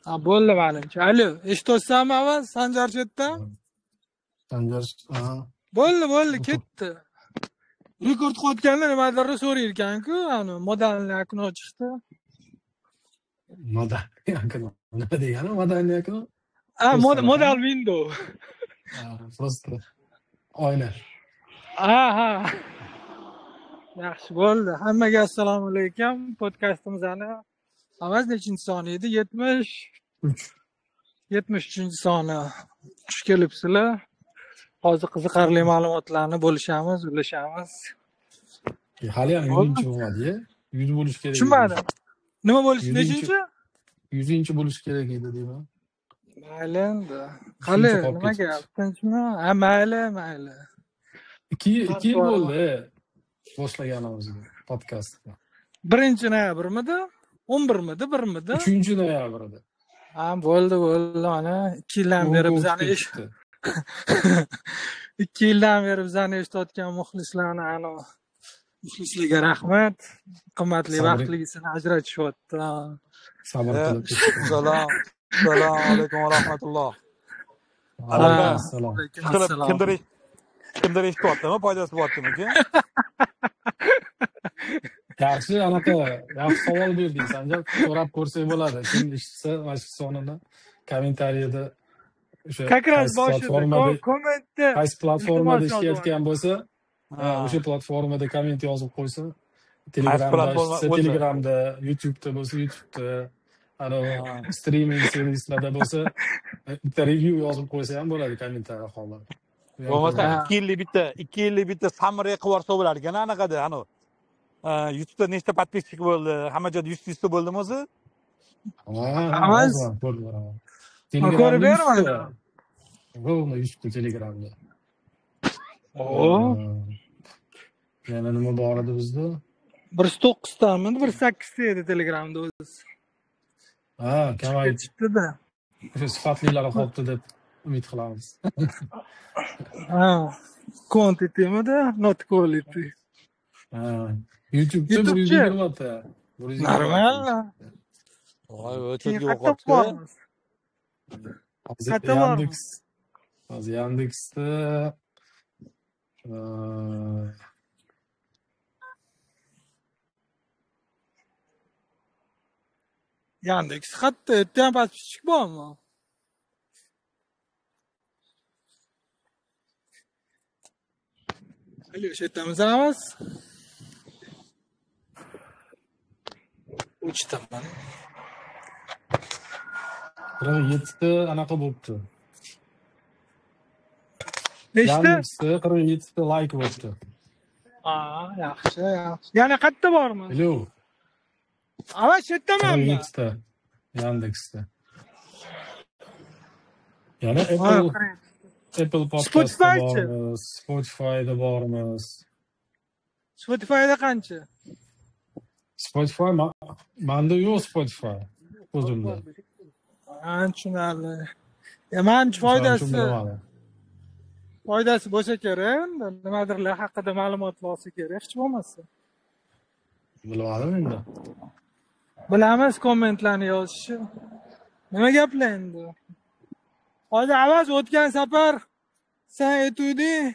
Ha, bo'ldi menimcha. Alo, eshityapsanmi avval Sanjar chetdan? Sanjar, Bo'ldi, ketdi. Rekord qo'yotganda nimadir so'rar ekan-ku, ani modalniy okno chiqdi. modalniy okno. Nima degani modalniy okno? Modal window. Просто oyna. Ha. Yaxshi bo'ldi. Hammaga assalomu alaykum. Podkastimizni avaz nechinchi soni edi? 73 soni. Xush kelibsizlar. Hozir qiziqarli ma'lumotlarni bo'lishamiz, ulashamiz. Hali ham 100 bo'lmadi-ya. 100 bo'lish kerak. Tushunmadim. Nima bo'lishi nechinchi? 100 bo'lish kerak edi deyman. Mayli endi. Qani, nima gap? Tinchmi? Ha, mayli. 2 yil bo'ldi boshlaganimizga podkastni. 1-noyabrmidi? 11midi? 1midi? 3-noyabrda. Ha, bo'ldi. Ana 2 yildan beri bizani 2 yildan beri bizani eshitayotgan muxlislarga rahmat. Qimmatli vaqtligisini ajratishyapti. Sabr qilib. Assalomu alaykum va rahmatulloh. Assalom. Kimdir eshityaptimi? Foydasi bo'lyaptimi? Yaxshi, yaxshi savol berding Sanjar. So'rab ko'rsak bo'ladi. Kim eshitsa, mana shu sonini kommentariyada o'sha qaysi platformada ishlayotgan bo'lsa, o'sha platformada komment yozib qo'ysa, Telegramda, YouTube'da bo'lsa, YouTube'da, streaming servislarda bo'lsa, bitta review yozib qo'ysa ham bo'ladi kommentariy holda. Bo'lmasa 2 yillik bitta summary qilib yuborsa bo'lar ekan, anaqada, YouTube'da nechta podpisчик bo'ldi? Hamma joyda 100 ta bo'ldimi o'zi? Ko'rib bermadi. Bo'ldi 100 ta Telegramda. Yana nima bor edi bizda? 109 tami, 108 ta edi Telegramda o'zi. Kamayib chiqdi-da. O'sha sifatlilari qolibdi deb umid qilamiz. Quantity-midi, not quality. YouTube'da 120 ta. Normal. Voy, o'ta yo'qotdi. Hozir Yandexda Yandex xatda yerda ham podpisчик bormi? Alo, eshitamiz. Uchtaman. 47 ta anaqa bo'libdi. Nechta? 47 ta like bo'libdi. Yaxshi. Yana qayerda bormi? Alo. Ava chetdamanmi? 47 ta Yandexda. Yana Apple Podcast'da bormiz, Spotify'da bormiz. Spotify'da qancha? Spotify manda yo'q Spotify. O'zimda. Tushunarli. Menimcha foydasi bo'lsa kerak, nimadirlar haqida ma'lumot olsa kerak, hech bo'lmasa. Bilmadim endi. Bilamiz kommentlarni yozishni. Nima gaplar endi? Hozir avaz o'tgan safar sen aytuvding,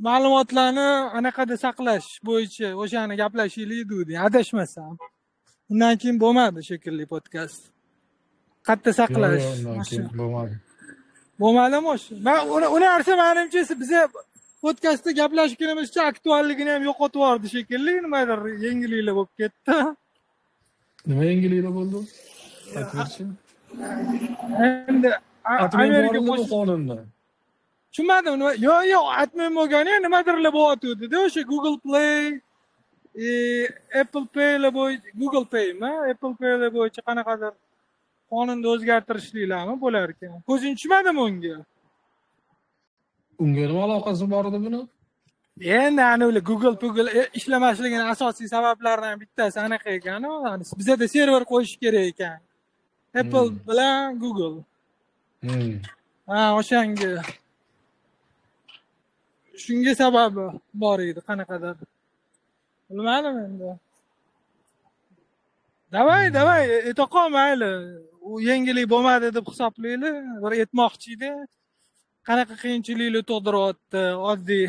ma'lumotlarni anaqada saqlash bo'yicha o'shani gaplashaylik degding, adashmasam. Undan keyin bo'lmadi shekilli podkast. Qayerda saqlash? Bo'lmadi. Bo'lmadimi o'sha? Men uni narsa menimcha biza podkastda gaplashganimizcha aktualligini ham yo'qotib yubordi shekilli, nimadir yengilliklar bo'lib ketdi. Nima yengilliklar bo'ldi? Aytib Endi Amerika qonunda. Tushunmadim. Yo'q, aytmay bo'lgani nimadirlar bo'lyotdi-da, o'sha Google Play, Apple Pay'lar bo'yicha, Google Pay'mi? Apple Pay'lar bo'yicha qanaqadir qonunda o'zgartirishliklarmi bo'lar ekan. Ko'zing tushmadimi unga? Unga nima aloqasi bor edi buni? Endi Google ishlamasligining asosiy sabablaridan bittasi anaqa ekan-ku, bizada server qo'yish kerak ekan. Apple bilan Google. O'shanga. Shunga sababi bor edi, qanaqadir. Bilmadim endi. Davay, etaqol mayli. U yengillik bo'lmadi deb hisoblaylik. Bir aytmoqchi edi. Qanaqa qiyinchiliklar tug'diryapti oddiy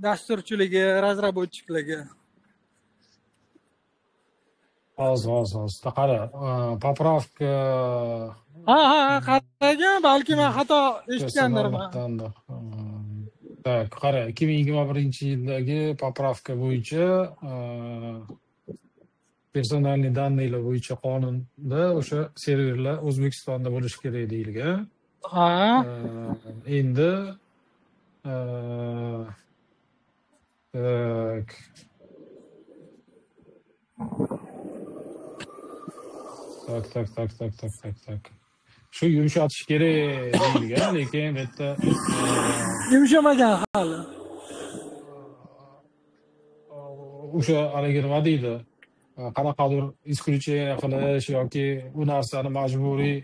dasturchiligi, razработчиклigi. Hozir. Qara, popravka Ha, qaragan, balki men xato eshitgandirman. Так, qara, 2021-yildagi popravka bo'yicha personalniy данныйlar bo'yicha qonunda o'sha serverlar O'zbekistonda bo'lishi kerak deyilgan. Ha. Endi tak. Shu yumshatish kerak deyilgan, lekin bu yerda Yumshamagan hali. o'sha haligi nima deydi? Qanaqadir исключение qilish yoki u narsani majburiy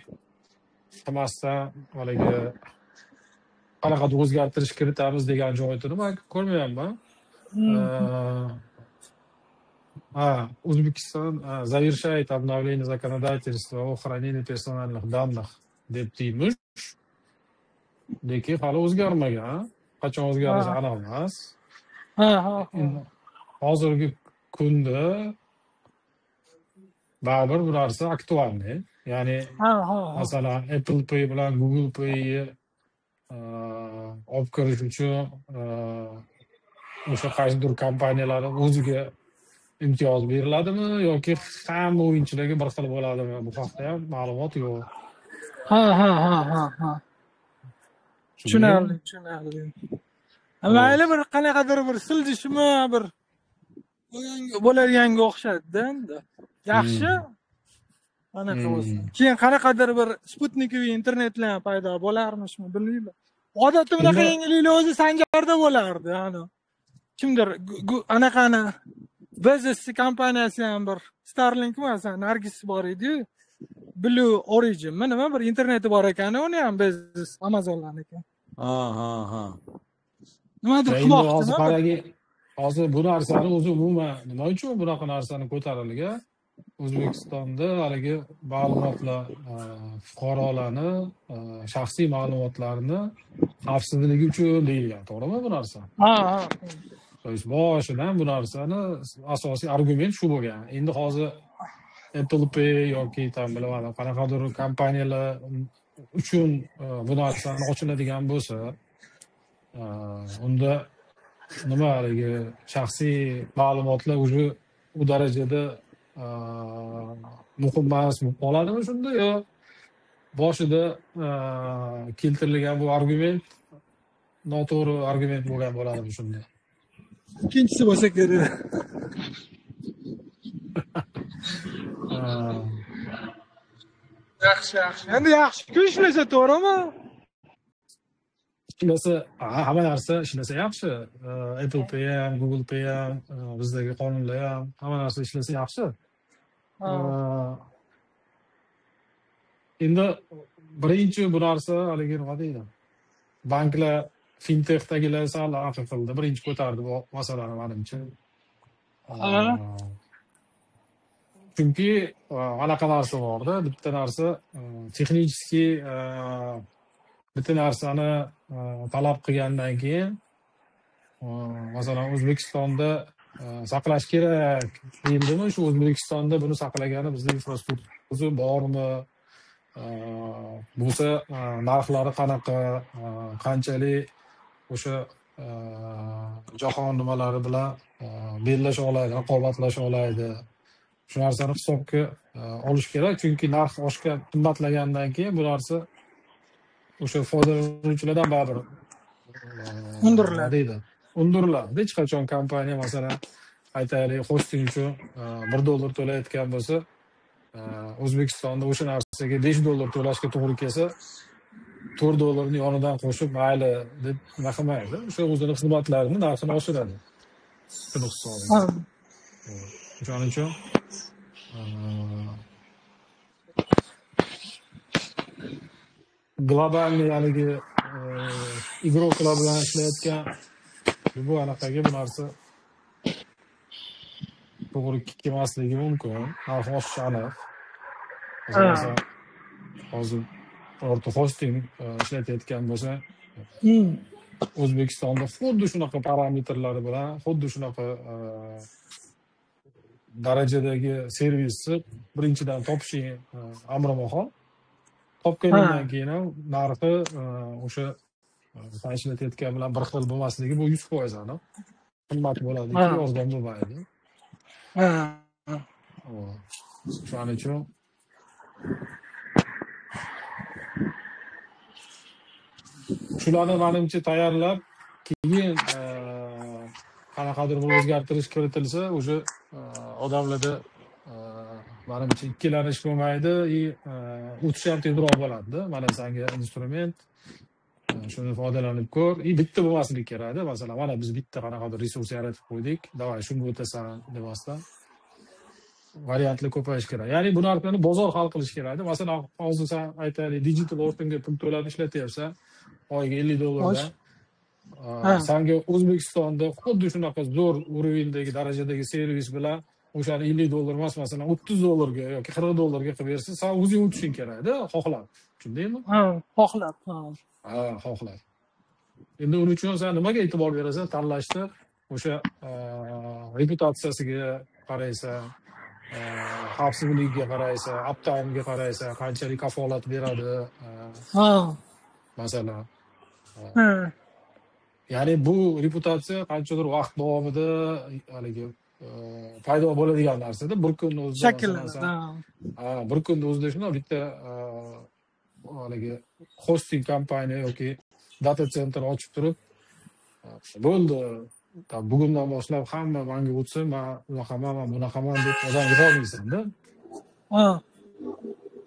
qilmasdan haligi qanaqadir o'zgartirish kiritamiz degan joyini men ko'rmayapman. O'zbekiston завершает обновление законодательства о хранении персональных данных deb deymish. Lekin hali o'zgarmagan. Qachon o'zgarishi aniq emas. Hozirgi kunda baribir bu narsa aktualniy. Ya'ni masalan Apple Pay bilan Google Pay olib kirish uchun o'sha qaysidir kompaniyalar o'ziga imtiyoz beriladimi yoki hamma o'yinchilarga bir xil bo'ladimi? Bu haqda ham ma'lumot yo'q. Ha. Tushunarli. Mayli bir qanaqadir bir siljishmi bir bo'ladiganga o'xshadi endi. Yaxshi. Anaqa bo'lsa. Keyin qanaqadir bir Sputnikov internetlar paydo bo'larmishmi bilmayman. Odatda bunaqa yangiliklar o'zi Sanjarda bo'lardi, ana. Kimdir anaqani Bezos kompaniyasi ham bir Starlink masalan Nargis bor edi-yu. Blue Origin nima bir interneti bor ekan, uni ham Bezos Amazonlarniki. Ha. Nimadir qilmoqchi. Hozir bu narsani o'zi umuman nima uchun bunaqa narsani ko'tarilgan? O'zbekistonda haligi ma'lumotlar fuqarolarni shaxsiy ma'lumotlarini xavfsizligi uchun deyilgan, to'g'rimi bu narsa? Ha. Boshidan bu narsani asosiy argument shu bo'lgan. Endi hozir Apple Pay yoki bilmadim qanaqadir kompaniyalar uchun bu narsani ochiladigan bo'lsa, unda nima haligi shaxsiy ma'lumotlar уже u darajada muhim emas bo'lib qoladimi shunda yo boshida keltirilgan bu argument noto'g'ri argument bo'lgan bo'ladimi shunda? Ikkinchisi bo'lsa kerak. Yaxshi. Endi yaxshi ishlasa to'g'rimi? Ishlasa, hamma narsa ishlasa yaxshi. Apple Pay ham, Google Pay ham, bizdagi qonunlar ham hamma narsa ishlasa yaxshi. Endi birinchi bu narsa haligi nima deydi? Banklar fintechdagilar sal aql qildi. Birinchi ko'tardi bu masalani menimcha. Chunki anaqa narsa bor-da, bitta narsa texnически bitta narsani talab qilgandan keyin masalan O'zbekistonda saqlash kerak deyildimi, shu O'zbekistonda buni saqlagani bizda infrastrukturasi bormi? Bo'lsa narxlari qanaqa, qanchalik o'sha jahon nimalari bilan bellasha oladi, raqobatlasha oladi. Shu narsani hisobga olish kerak, chunki narx oshgan, qimmatlagandan keyin bu narsa o'sha foydalanuvchilardan baribir undiriladi. Hech qachon kompaniya masalan aytaylik hosting uchun $1 to'layotgan bo'lsa, O'zbekistonda o'sha narsaga $5 to'lashga to'g'ri kelsa, $4 ni yonidan qo'shib mayli deb nima qilmaydi. O'sha o'zining xizmatlarini narxini oshiradi. Shuni hisoblaydi. Shuning uchun globalniy haligi igroklar bilan ishlayotgan bu anaqaga bu narsa to'g'ri kelmasligi mumkin. Narx oshishi aniq. Ha. Masalan, hozir birorta hosting ishlatayotgan bo'lsa, Hmm. O'zbekistonda xuddi shunaqa parametrlari bilan, xuddi shunaqa darajadagi servisni birinchidan topishing amri mahol. Topganingdan keyin ham narxi o'sha sen ishlatayotgan bilan bir xil bo'lmasligi bu 100% aniq. Qimmat bo'ladiki, arzon bo'lmaydi. Ha. Shuning uchun shularni menimcha tayyorlab, keyin qanaqadir bir o'zgartirish kiritilsa, o'sha odamlarda menimcha ikkilanish bo'lmaydi, o'tish ham tezroq bo'ladi. Mana senga instrument, shuni foydalanib ko'r. Bitta bo'lmasligi kerak. Masalan, mana biz bitta qanaqadir resurs yaratib qo'ydik. Davay, shunga o'tasan demasdan variantlar ko'payish kerak. Ya'ni bu narsani bozor hal qilish kerak. Masalan, hozir sen aytaylik, digital ortingga pul to'lab ishlatyapsan, oyiga $50 dan. Senga O'zbekistonda xuddi shunaqa zo'r urovendagi darajadagi servis bilan o'shani $50 emas, masalan, $30 ga yoki $40 ga qilib bersa, sen o'zing o'tishing kerak-da, xohlab. Tushundingmi? Ha, xohlab. Xohlab. Endi uning uchun sen nimaga e'tibor berasan? Tanlashda o'sha reputatsiyasiga qaraysan, xavfsizligiga qaraysan, uptime'ga qaraysan, qanchalik kafolat beradi, masalan. Ya'ni bu reputatsiya qanchadir vaqt davomida haligi paydo bo'ladigan narsa-da. Bir kunni o'zida shakllanadi. Bir kunni o'zida shuna bitta haligi hosting kompaniya yoki data center ochib turib, bo'ldi, bugundan boshlab hamma menga o'tsin, men unaqaman, men bunaqaman deb odam yig'olmaysan-da.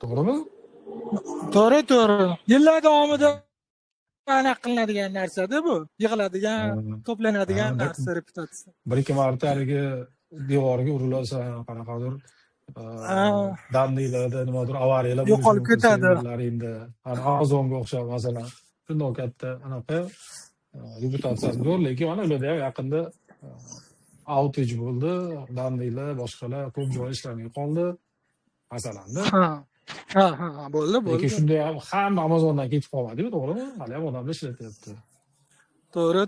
To'g'rimi? To'g'ri. Yillar davomida aniq qilinadigan narsa-da bu. Yig'iladigan, to'planadigan narsa reputatsiya. Bir-ikki marta haligi devorga urilasan, qanaqadir daniylarda nimadir avariyalar yo'qolib ketadi. Endi Amazonga o'xshab, masalan, shundoq katta anaqa reputatsiyasi zo'r, lekin mana ularda ham yaqinda outage bo'ldi, daniylar, boshqalar ko'p joy ishlamay qoldi, masalanda. Bo'ldi. Lekin shunda ham hamma Amazondan ketib qolmadi-ku, to'g'rimi? Hali ham odamlar ishlatyapti. To'g'ri.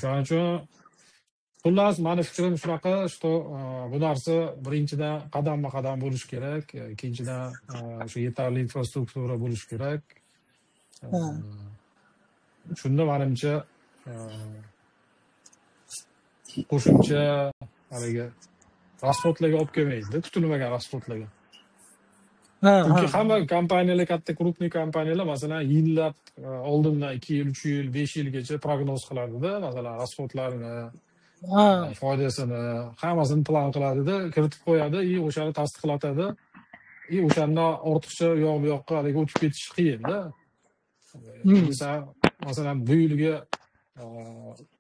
Shuning uchun xullas, meni fikrim shunaqa, что bu narsa birinchidan qadamma-qadam bo'lishi kerak, ikkinchidan shu yetarli infrastruktura bo'lishi kerak. Shunda menimcha qo'shimcha haligi rasxodlarga olib kelmaydi, kutilmagan rasxodlarga. Chunki hamma kompaniyalar, katta krupniy kompaniyalar masalan yillab oldindan 2 yil, 3 yil, 5 yilgacha prognoz qiladida, masalan rasxodlarni, foydasini, hammasini plan qiladida, kiritib qo'yadi, o'shani tasdiqlatadi. O'shandan ortiqcha u yoq bu yoqqa haligi o'tib ketish qiyin-da. Masalan bu yilga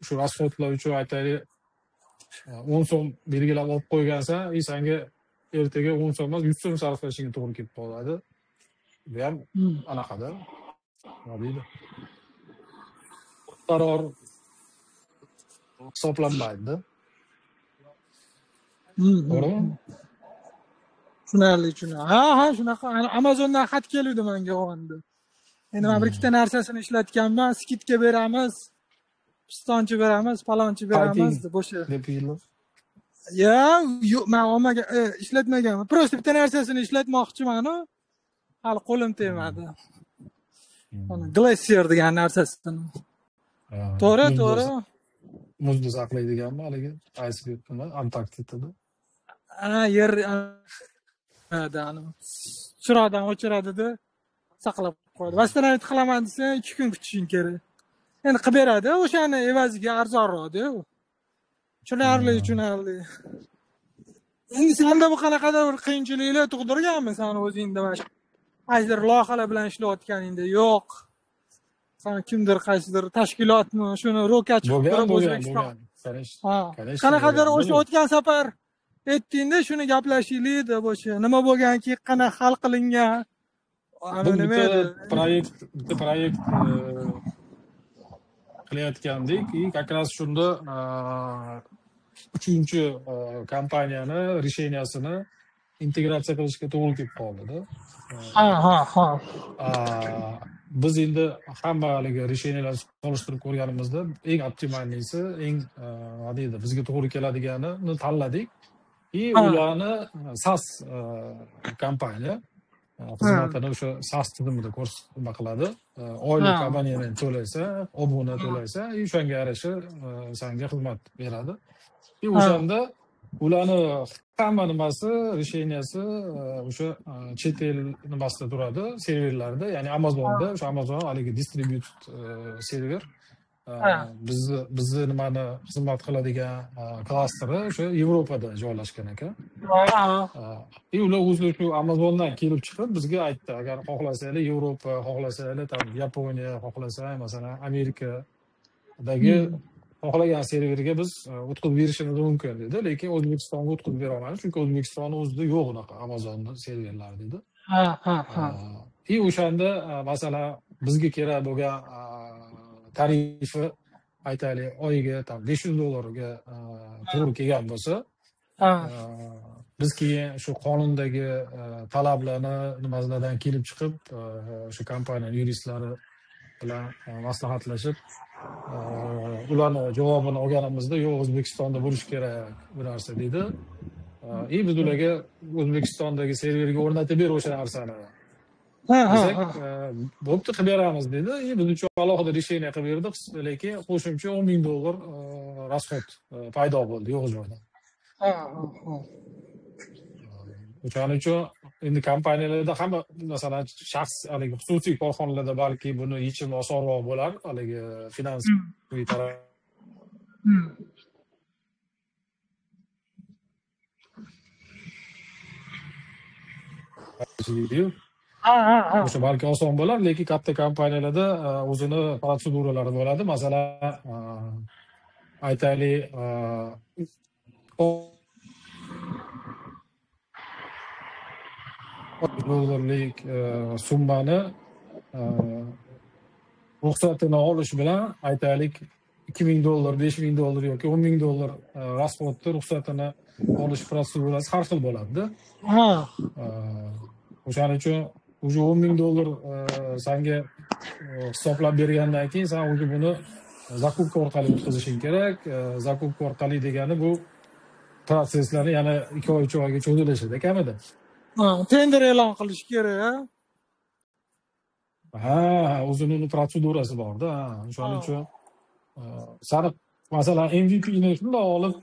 shu rasxodlar uchun aytaylik 10 so'm belgilab olib qo'ygansan, senga ertaga 10 so'm emas 100 so'm sarflashingga to'g'ri kelib qoladi. Bu ham anaqada. Nima deydi? Qaror hisoblanmaydi. To'g'rimi? Tushunarli. Shunaqa. Amazondan xat keldi menga o'g'anda. Endi men bir ikkita narsasini ishlatganman, skidga beramiz, pistonchi beramiz, palonchi beramiz deb o'sha. Yo'q, men ommaga ishlatmaganman. Prosta bitta narsasini ishlatmoqchiman-ku. Hali qo'lim tegmadi. Glacier degan narsasini. To'g'ri. Muzni saqlaydiganmi haligi? Icebergmi? Antarktidada. Yer chiroqdan o'chiradi-da, saqlab qo'yadi. Vastonavit qilaman desa 2 kun kutishing kerak. Endi qilib beradi, o'shani evaziga arzonroq-da. Tushunarli. Endi senda bu qanaqadir bir qiyinchiliklar tug'dirganmi sen o'zingda mana qaysidir loyihalar bilan ishlayotganingda? Yo'q. Sen kimdir qaysidir tashkilotmi, shuni ro'ka chiqib turib O'zbekiston. Qanaqadir o'sha o'tgan safar aytdingda, shuni gaplashaylik deb o'sha nima bo'lganki, qanaqa hal qilingan. Nima edi? Proyekt qilayotgandik, как раз shunda uchinchi kompaniyani risheniyasini integratsiya qilishga to'g'ri kelib qoldida. Biz endi hamma haligi resheniyalarni solishtirib ko'rganimizda eng optimallisi, eng nima deydi, bizga to'g'ri keladiganini tanladik. Ularni SaaS kompaniya xizmatini o'sha SaaS tizimida nima qiladi. Oylik abonement to'laysa, obuna to'laysa, o'shanga yarasha senga xizmat beradi. O'shanda ularni hamma nimasi, risheniyasi o'sha chet el nimasida turadi, serverlarda, ya'ni Amazonda, o'sha Amazon haligi distributed server. Bizni nimani xizmat qiladigan klasteri o'sha Yevropada joylashgan ekan. Ular o'zi shu Amazondan kelib chiqib bizga aytdi, agar xohlasanglar Yevropa, xohlasanglar tam Yaponiya, xohlasanglar masalan Amerikadagi xohlagan serverga biz o'tkazib berishimiz mumkin dedi, lekin O'zbekistonga o'tkazib bera olmaymiz, chunki O'zbekistonning o'zida yo'q unaqa Amazonning serverlari dedi. O'shanda masalan bizga kerak bo'lgan tarifi aytaylik oyiga tam $500 to'g'ri kelgan bo'lsa, biz keyin shu qonundagi talablarni nimalardan kelib chiqib, shu kompaniya yuristlari bilan maslahatlashib, ularni javobini olganimizda yo'q, O'zbekistonda bo'lishi kerak bu narsa dedi. Biz ularga O'zbekistondagi serverga o'rnatib ber o'sha narsani. Desak, bo'pti, qilib beramiz dedi. Biz uchun alohida resheniya qilib berdik, lekin qo'shimcha $10,000 rasxod paydo bo'ldi yo'q joyda. O'shaning uchun endi kompaniyalarda hamma masalan shaxs haligi xususiy korxonalarda balki buni yechimi osonroq bo'lar, haligi finansiy taraf. O'sha balki oson bo'lar, lekin katta kompaniyalarda o'zini protseduralari bo'ladi. Masalan, aytaylik, $10,000 summani ruxsatini olish bilan aytaylik $2,000, $5,000 yoki $10,000 rasxodni ruxsatini olish protsedurasi har xil bo'ladi-da. O'shaning uchun o'sha $10,000 senga hisoblab bergandan keyin sen o'zi buni zakupka orqali o'tkazishing kerak. Zakupka orqali degani bu proseslarni yana 2 oy, 3 oyga cho'zilishi kamida. Tender e'lon qilish kerak. O'zining protsedurasi bor-da. O'shaning uchun sani masalan MVPni shunday olib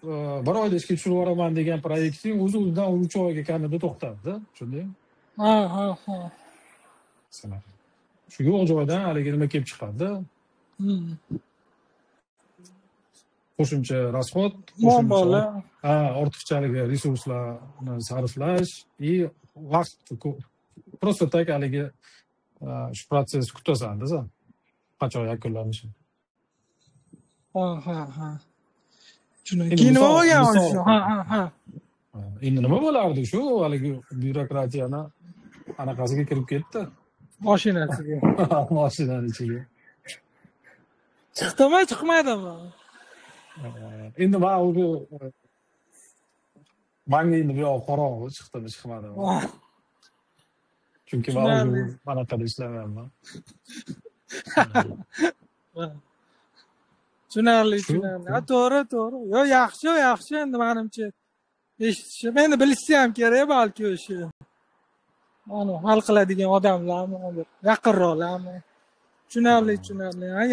1 oyda ishga tushirib yuboraman degan proyekting o'zidan 3 oyga kamida to'xtadi-da, tushundingmi? Shu yo'q joydan haligi nima kelib chiqadi. Qo'shimcha rasxod, qo'shimcha ortiqchalik resurslarni sarflash vaqt просто так haligi shu proses kutasan-da sen. Qachon yakunlanishi. Keyin nima bo'lgan shu? Endi nima bo'lardi shu haligi byurokratiyani anaqasiga kirib ketdi. Mashinasiga. Mashinaning ichiga. Chiqdimi, chiqmadimi? Endi men o'zi menga endi bu yoq qorong'i chiqdimi, chiqmadimi? Chunki men o'zi anaqada ishlamayman. Tushunarli. To'g'ri. Yo, yaxshi endi menimcha. Eshitishim, endi bilishsa ham kerak balki o'sha. Mana hal qiladigan odamlarmi, yaqinroqlarmi? Tushunarli.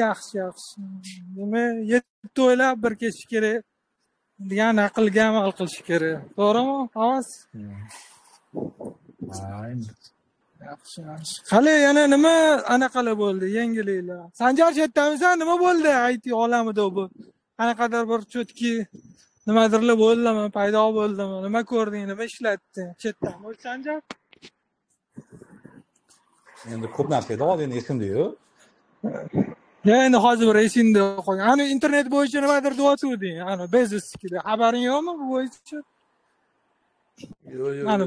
Yaxshi. Demak, 7 o'ylab bir ketish kerak. Degan aqlga amal qilish kerak. To'g'rimi? Havas. Yaxshi. Qale yana nima anaqalar bo'ldi, yangiliklar. Sanjar chetdamisan, nima bo'ldi IT olamida bu? Qanaqadir bir cho'tki nimadirlar bo'ldimi, paydo bo'ldimi? Nima ko'rding, nima ishlatding? Chetdan bo'l Sanjar. Endi ko'p narsa edi, hozir endi esimda-yu. Ya endi hozir bir esingda qolgan. Ana internet bo'yicha nimadir deyotganding. Ana biznesda xabaring yo'qmi bu bo'yicha? Yo'q. Ana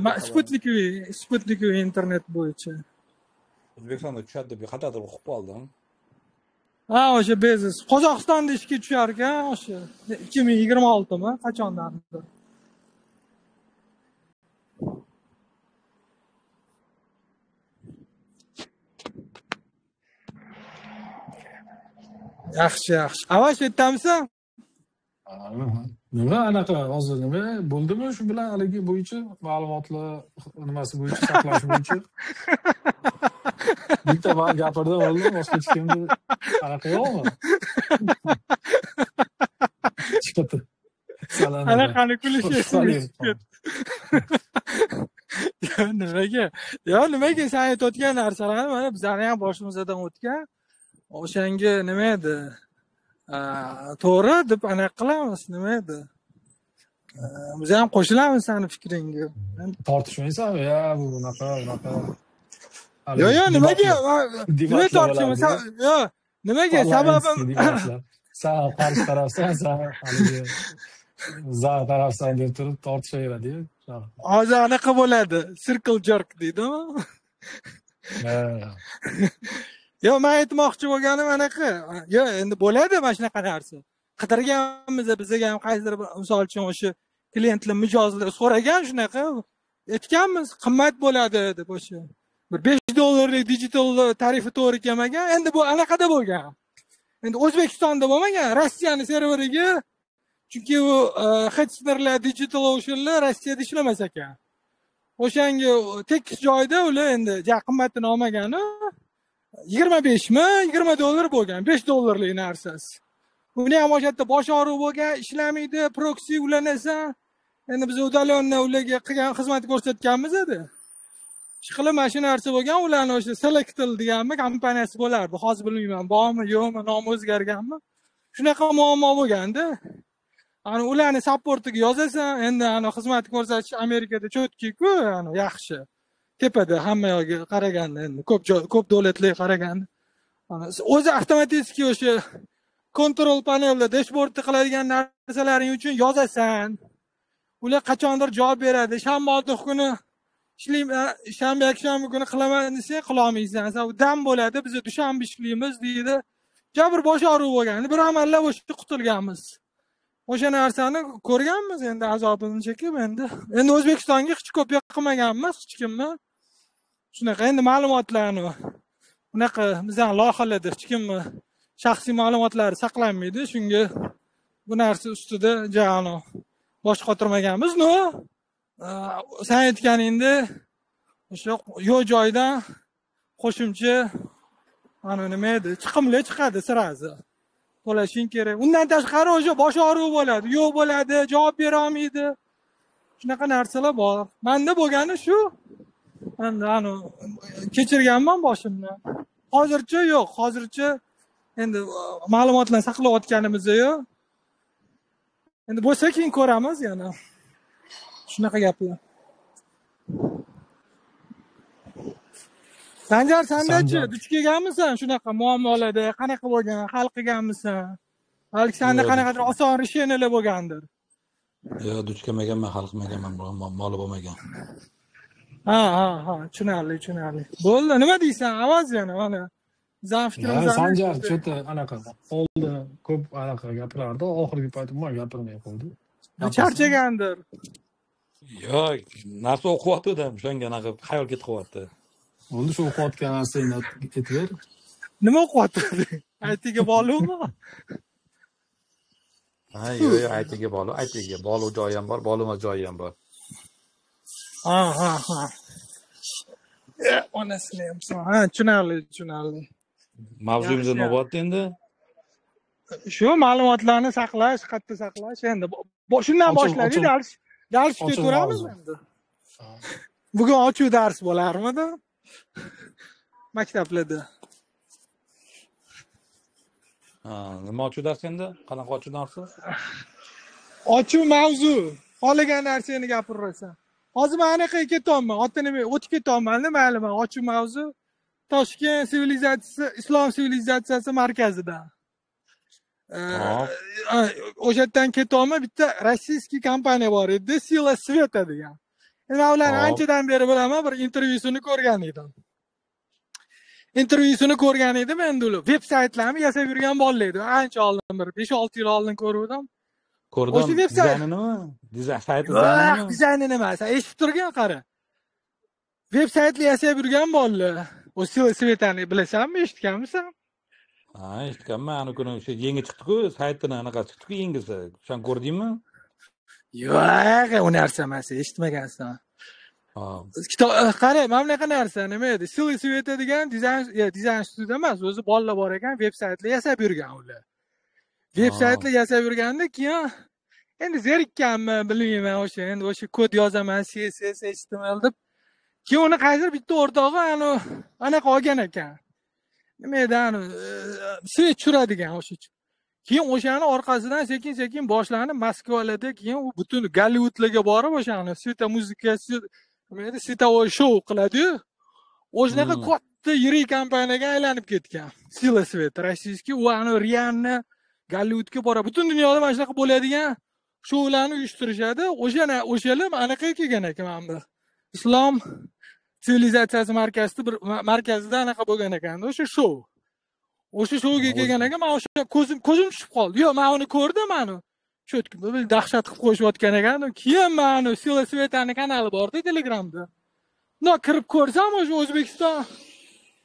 Sputnik internet bo'yicha. O'zbekistonda tushadi deb qattiq o'qib qoldim. Ha, o'sha Bezos Qozog'istonda ishga tushar ekan, o'sha 2026mi? Qachondandir. Yaxshi, yaxshi. Avash aytamisan? Nima anaqa hozir nima bo'ldimi shu bilan haligi bo'yicha ma'lumotlar nimasi bo'yicha saqlash bo'yicha bitta man gapirdim oldin boshqa hech kimni anaqa yo'qmi? Chiqdi. Anaqani kulishingiz. Nimaga? Nimaga sen aytayotgan narsalar mana bizlarni ham boshimizdan o'tgan. O'shanga nima edi? To'g'ri deb anaqa qilamiz, nima edi? Biz ham qo'shilamiz seni fikringga. Tortishmaysanmi? Ya bu bunaqa. Yo'q, nimaga? Nima tortishamiz? Yo'q, nimaga? Sababim sen qarshi tarafsan, sen haligi za tarafsan deb turib tortishaveradi-yu. Hozir anaqa bo'ladi. Circle jerk deydimi? Yo, men aytmoqchi bo'lganim anaqa. Yo, endi bo'ladi mana shunaqa narsa. Qidirganmiz bizga ham qaysidir bir misol uchun o'sha klientlar mijozlar so'ragan shunaqa. Aytganmiz, qimmat bo'ladi deb o'sha. Bir $5 digital tarifi to'g'ri kelmagan. Endi bu anaqada bo'lgan. Endi O'zbekistonda bo'lmagan, Rossiyaning serveriga. Chunki u Hetsnerlar Digital Oceanlar Rossiyada ishlamas ekan. O'shanga tekis joyda ular endi qimmatini olmagani 25 mi? $20 bo'lgan, $5lik narsasi. Uni ham o'sha yerda bosh og'riq bo'lgan, ishlamaydi, proksi ulanasa. Endi biz udalyonni ularga qilgan xizmat ko'rsatganmiz edi. Ishqilib mana shu narsa bo'lgan, ularning o'sha Selectel deganmi kompaniyasi bo'lardi. Hozir bilmayman, bormi, yo'qmi, nomi o'zgarganmi? Shunaqa muammo bo'lganda. Ani ularni supportiga yozasan, endi ana xizmat ko'rsatish Amerikada cho'tki-ku, yani yaxshi. Tepada hamma yoqqa qaraganda, endi ko'p davlatlarga qaraganda. O'zi avtomatik o'sha kontrol panelda dashbordda qiladigan narsalaring uchun yozasan. Ular qachondir javob beradi. Shanba kuni ishlayman, shanba yakshanba kuni qilaman desang, qila olmaysan. Sen dam bo'ladi, biz dushanba ishlaymiz deydi. Jabr bosh og'riq bo'lgan. Bir amallab o'sha qutulganmiz. O'sha narsani ko'rganmiz endi azobini chekib endi O'zbekistonga hech ko'p yoqmaganmiz hech kimni. Shunaqa endi ma'lumotlarni bunaqa bizning loyihalarda hech kimni shaxsiy ma'lumotlari saqlanmaydi. Shunga bu narsa ustida jano bosh qotirmaganmiz. Sen aytganingda o'sha yo'q joydan qo'shimcha nima edi? Chiqimlar chiqadi sirazi. To'lashing kerak. Undan tashqari o'sha bosh og'riq bo'ladi, yo'q bo'ladi, javob bera olmaydi. Shunaqa narsalar bor. Menda bo'lgani shu. Endi kechirganman boshimdan. Hozircha yo'q, hozircha endi ma'lumotlarni saqlayotganimiz yo'q. Endi bo'lsa keyin ko'ramiz yana. Shunaqa gaplar. Sanjar, sandachi duch kelganmisan shunaqa muammolarda? Qanaqa bo'lgan? Hal qilganmisan? Balki senda qanaqadir oson решениялар bo'lgandir. Yo'q, duch kelmaganman, hal qilmaganman, moli bo'lmagan. Ha, tushunarli. Bo'ldi, nima deysan? Avaz yana mana. Bizning fikrimizni Sanjar cho'ta anaqa oldin ko'p anaqa gapirardi, oxirgi payt umuman gapirmay qoldi. Charchagandir. Yo'q, narsa o'qiyotgandim, o'shanga anaqa xayol ketib qolyapti. Bo'ldi, shu o'qiyotgan narsangni aytaver. Nima o'qiyapti? ITga bog'liqmi? Ha, yo'q, ITga bog'liq, ITga bog'liq joyi ham bor, bog'liqmas joyi ham bor. Ha. Honestly, tushunarli. Mavzuyimiz nima bo'lyapti endi? Shu ma'lumotlarni saqlash, qayerda saqlash endi shundan boshladik, darsga ko'ramiz endi. Bugun ochuv dars bo'larmidi? Maktablarda. Nima ochuv dars endi? Qanaqa ochuv darsi? Ochuv mavzu. Qolagan narsani gapirasan. Hozir men anaqa ketyapman, otini o'tib ketyapman, mayli, ochuv mavzu. Toshkent sivilizatsiyasi, Islom sivilizatsiyasi markazida. O'sha yerdan ketyapman, bitta rossiyskiy kompaniya bor edi, Sila Sveta degan. Men ularni anchadan beri bilaman, bir intervyusini ko'rgan edim. intervyusini ko'rgan edim endi ular veb saytlarni yasab yurgan bolalar edi. Ancha oldin bir 5-6 yil oldin ko'rdim. Ko'rdim. O'sha veb sayt Dizayninimi? Sayt yo'q, dizayninimi? dizaynini emas. Eshitib turgan qara. Veb saytni yasab yurgan bolalar. O Svetani bilasanmi, eshitganmisan? Ha, eshitganman. Ana kuni o'sha yangi chiqdi-ku, saytini anaqa chiqdi-ku yangisi. O'shani ko'rdingmi? Yo'q, u narsa emas, eshitmagansan. Ha. Qara, mana bunaqa narsa nima edi? Sveta degan dizayn studiya emas, o'zi bolalar bor ekan, veb saytlar yasab yurgan ular. Veb saytlar yasab yurganda keyin endi zerikkanmi, bilmayman endi o'sha kod yozaman, CSS, HTML deb. Keyin uni qaysidir bitta o'rtog'i anaqa olgan ekan. Nima edi, svet tushiradigan o'sha. Keyin o'shani orqasidan sekin-sekin boshlanib Moskvalarda, keyin u butun Gollivudlarga borib o'shani Sveta muzikasi, nima edi, Svetovoy show qiladi-yu. O'shanaqa katta yirik kompaniyaga aylanib ketgan. Sila Svet, rossiyskiy, u Rianni Gollivudga boradi. Butun dunyoda mana shunaqa bo'ladigan shoularni uyushtirishadi. O'shalar anaqa kelgan ekan mana. Islom sivilizatsiyasi markazida anaqa bo'lgan ekan. O'sha show. O'sha shouga kelgan ekan, men o'sha ko'zim tushib qoldi. Yo'q, men uni ko'rdim, mana. Cho'tki bir dahshat qilib qo'yishayotgan ekan. Keyin men Sila Svetani kanali bor-da Telegramda. No, kirib ko'rsam o'sha O'zbekiston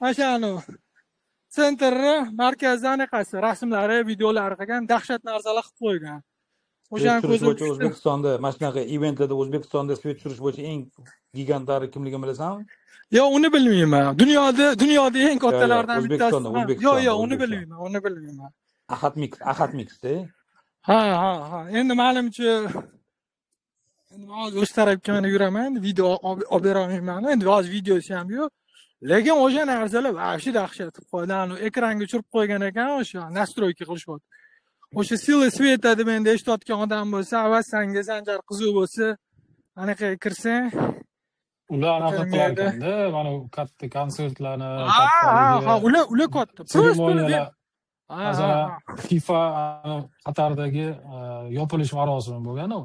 mashani sentrni markazida anaqasi rasmlari, videolari qilgan dahshat narsalar qilib qo'ygan. O'shani ko'zim O'zbekistonda mana shunaqa eventlarda O'zbekistonda svet tushirish bo'yicha eng gigantlari kimligini bilasanmi? Yo'q, uni bilmayman. Dunyoda eng kattalardan bittasi. Yo'q, uni bilmayman. Ahad Mixda. Ha. Endi menimcha endi hozir o'z tarafga mana yuraman, video olib bera olmayman. Endi hozir videosi ham yo'q. Lekin o'sha narsalar vahshiy dahshat qilib qo'ydi. Ekranga tushirib qo'ygan ekan o'sha nastroyka qilishyapti. O'sha Sila Sveta deb endi eshitayotgan odam bo'lsa, avvalsangiz Sanjar qizuv bo'lsa, anaqaga kirsang, ular anaqa qilarkanda, mana katta konsertlarni, ular katta. Masalan, FIFA Qatardagi yopilish marosimi bo'lgan-ku.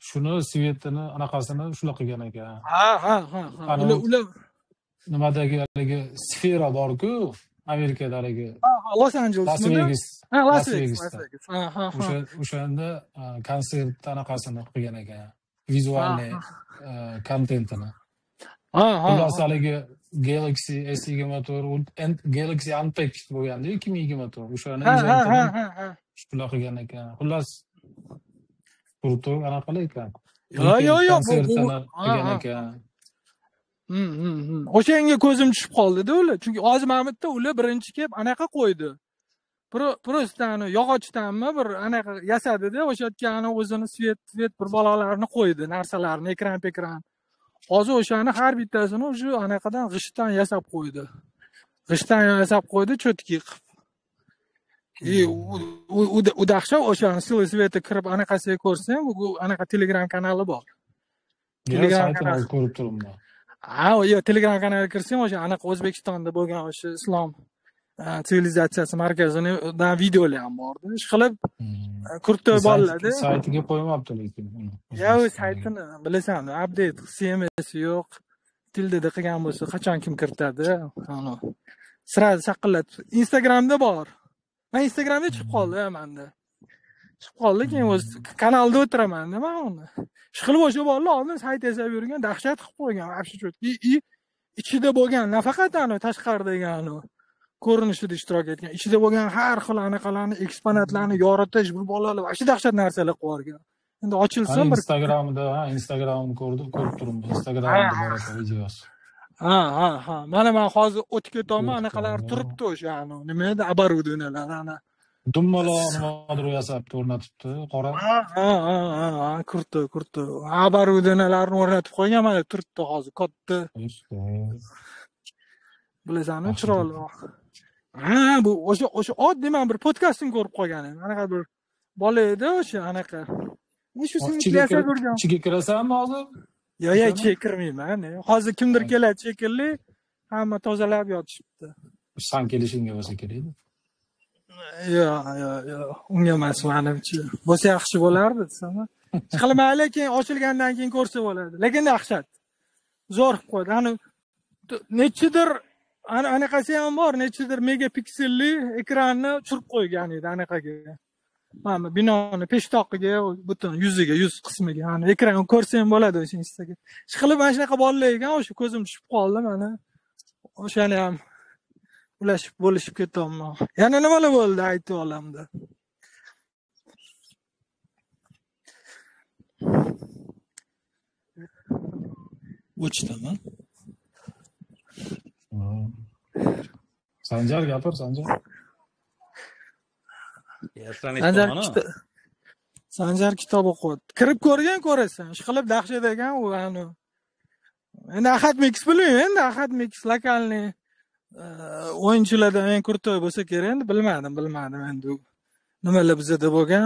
Shuni Svetini anaqasini shular qilgan ekan. Ular nimadagi haligi sfera bor-ku, Amerikadagi. Los Angeles. Las Vegas. O'shanda konsert anaqasini qilgan ekan. Vizualniy kontentini. Xullas haligi Galaxy S24, Galaxy Unpacked bo'lganda 2024. O'shani shular qilgan ekan. Xullas turto anaqalar ekan. Yo'q. Konsertini qilgan ekan. O'shanga ko'zim tushib qoldi-da ular. Chunki hozir mana bu yerda ular birinchi kelib anaqa qo'ydi. Prostani yog'ochdanmi bir anaqa yasadi-da, o'sha yerga o'zini svet bir balolarni qo'ydi, narsalarni, ekran. Hozir o'shani har bittasini o'sha anaqadan g'ishtdan yasab qo'ydi. Cho'tki qilib. U dahshat o'shani Sila Sveta kirib anaqasiga ko'rsang, bu anaqa Telegram kanali bor. Telegram kanali ko'rib turibman. Yo'q, Telegram kanaliga kirsang, o'sha anaqa O'zbekistonda bo'lgan o'sha islom sivilizatsiyasi markazidan videolar ham bor-da. Ishqilib kurtoy bolalarda. Saytiga qo'ymabdi lekin. Yo'q, saytini bilasanmi, update CMS yo'q. Tildada qilgan bo'lsa, qachon kim kiritadi? Sirasi saqillatib. Instagramda bor. Men Instagramda chiqib qoldi menda. Keyin o'z kanalda o'tiraman-da men uni. Ishqilib o'sha bolalar oldin sayt yasab yurgan, dahshat qilib qo'ygan. Ichida bo'lgan, nafaqat tashqaridagi ko'rinishida ishtirok etgan. Ichida bo'lgan har xil anaqalarni, eksponatlarni yoritish, bu bolalar vaqti dahshat narsalar qilib yuborgan. Endi ochilsin bir Instagramni ko'rib turibman. Instagramda bor ekan videosi. Mana men hozir o'tib ketaman, anaqalar turibdi o'sha nima edi, оборудованиялар Dummalar nimadir yasabdi, o'rnatibdi, qora. Kurti. Оборудованияларni o'rnatib qo'ygan, mana turibdi hozir katta. Bilasanmi, chiroyli. Bu o'sha oddiy men bir podkastini ko'rib qolgan edim. Anaqa bir bola edi o'sha anaqa. Ichiga kirasanmi hozir? Yo'q, ichiga kirmayman. Hozir kimdir keladi shekilli, hamma tozalab yotishibdi. San kelishingga bo'lsa kerak. Yo'q. Unga emas, menimcha. Bo'lsa yaxshi bo'lardi, desam. Qilmayli, keyin ochilgandan keyin ko'rsa bo'ladi. Lekin dahshat. Zo'r qilib qo'ydi. Nechidir anaqasi ham bor, nechidir megapikselli ekranni tushirib qo'ygan edi anaqaga. Mana binoni peshtoqiga, butun yuziga, yuz qismiga, mana ekran ko'rsam bo'ladi o'sha Instaga. Ishqilib mana shunaqa bolalar ekan, o'sha ko'zim tushib qoldi mana. O'shani ham ulashib bo'lishib ketyapman. Yana nimalar bo'ldi aytib olamda. O'chdaman. Sanjar gapir, Sanjar. Sanjar kitob o'qiyapti. Kirib ko'rgan ko'rasan. Ishqilib dahshat ekan u ani. Endi Ahad Mix bilmayman, endi Ahad Mix lokalniy o'yinchilardan eng kurtoy bo'lsa kerak, endi bilmadim endi nimalar bizada bo'lgan.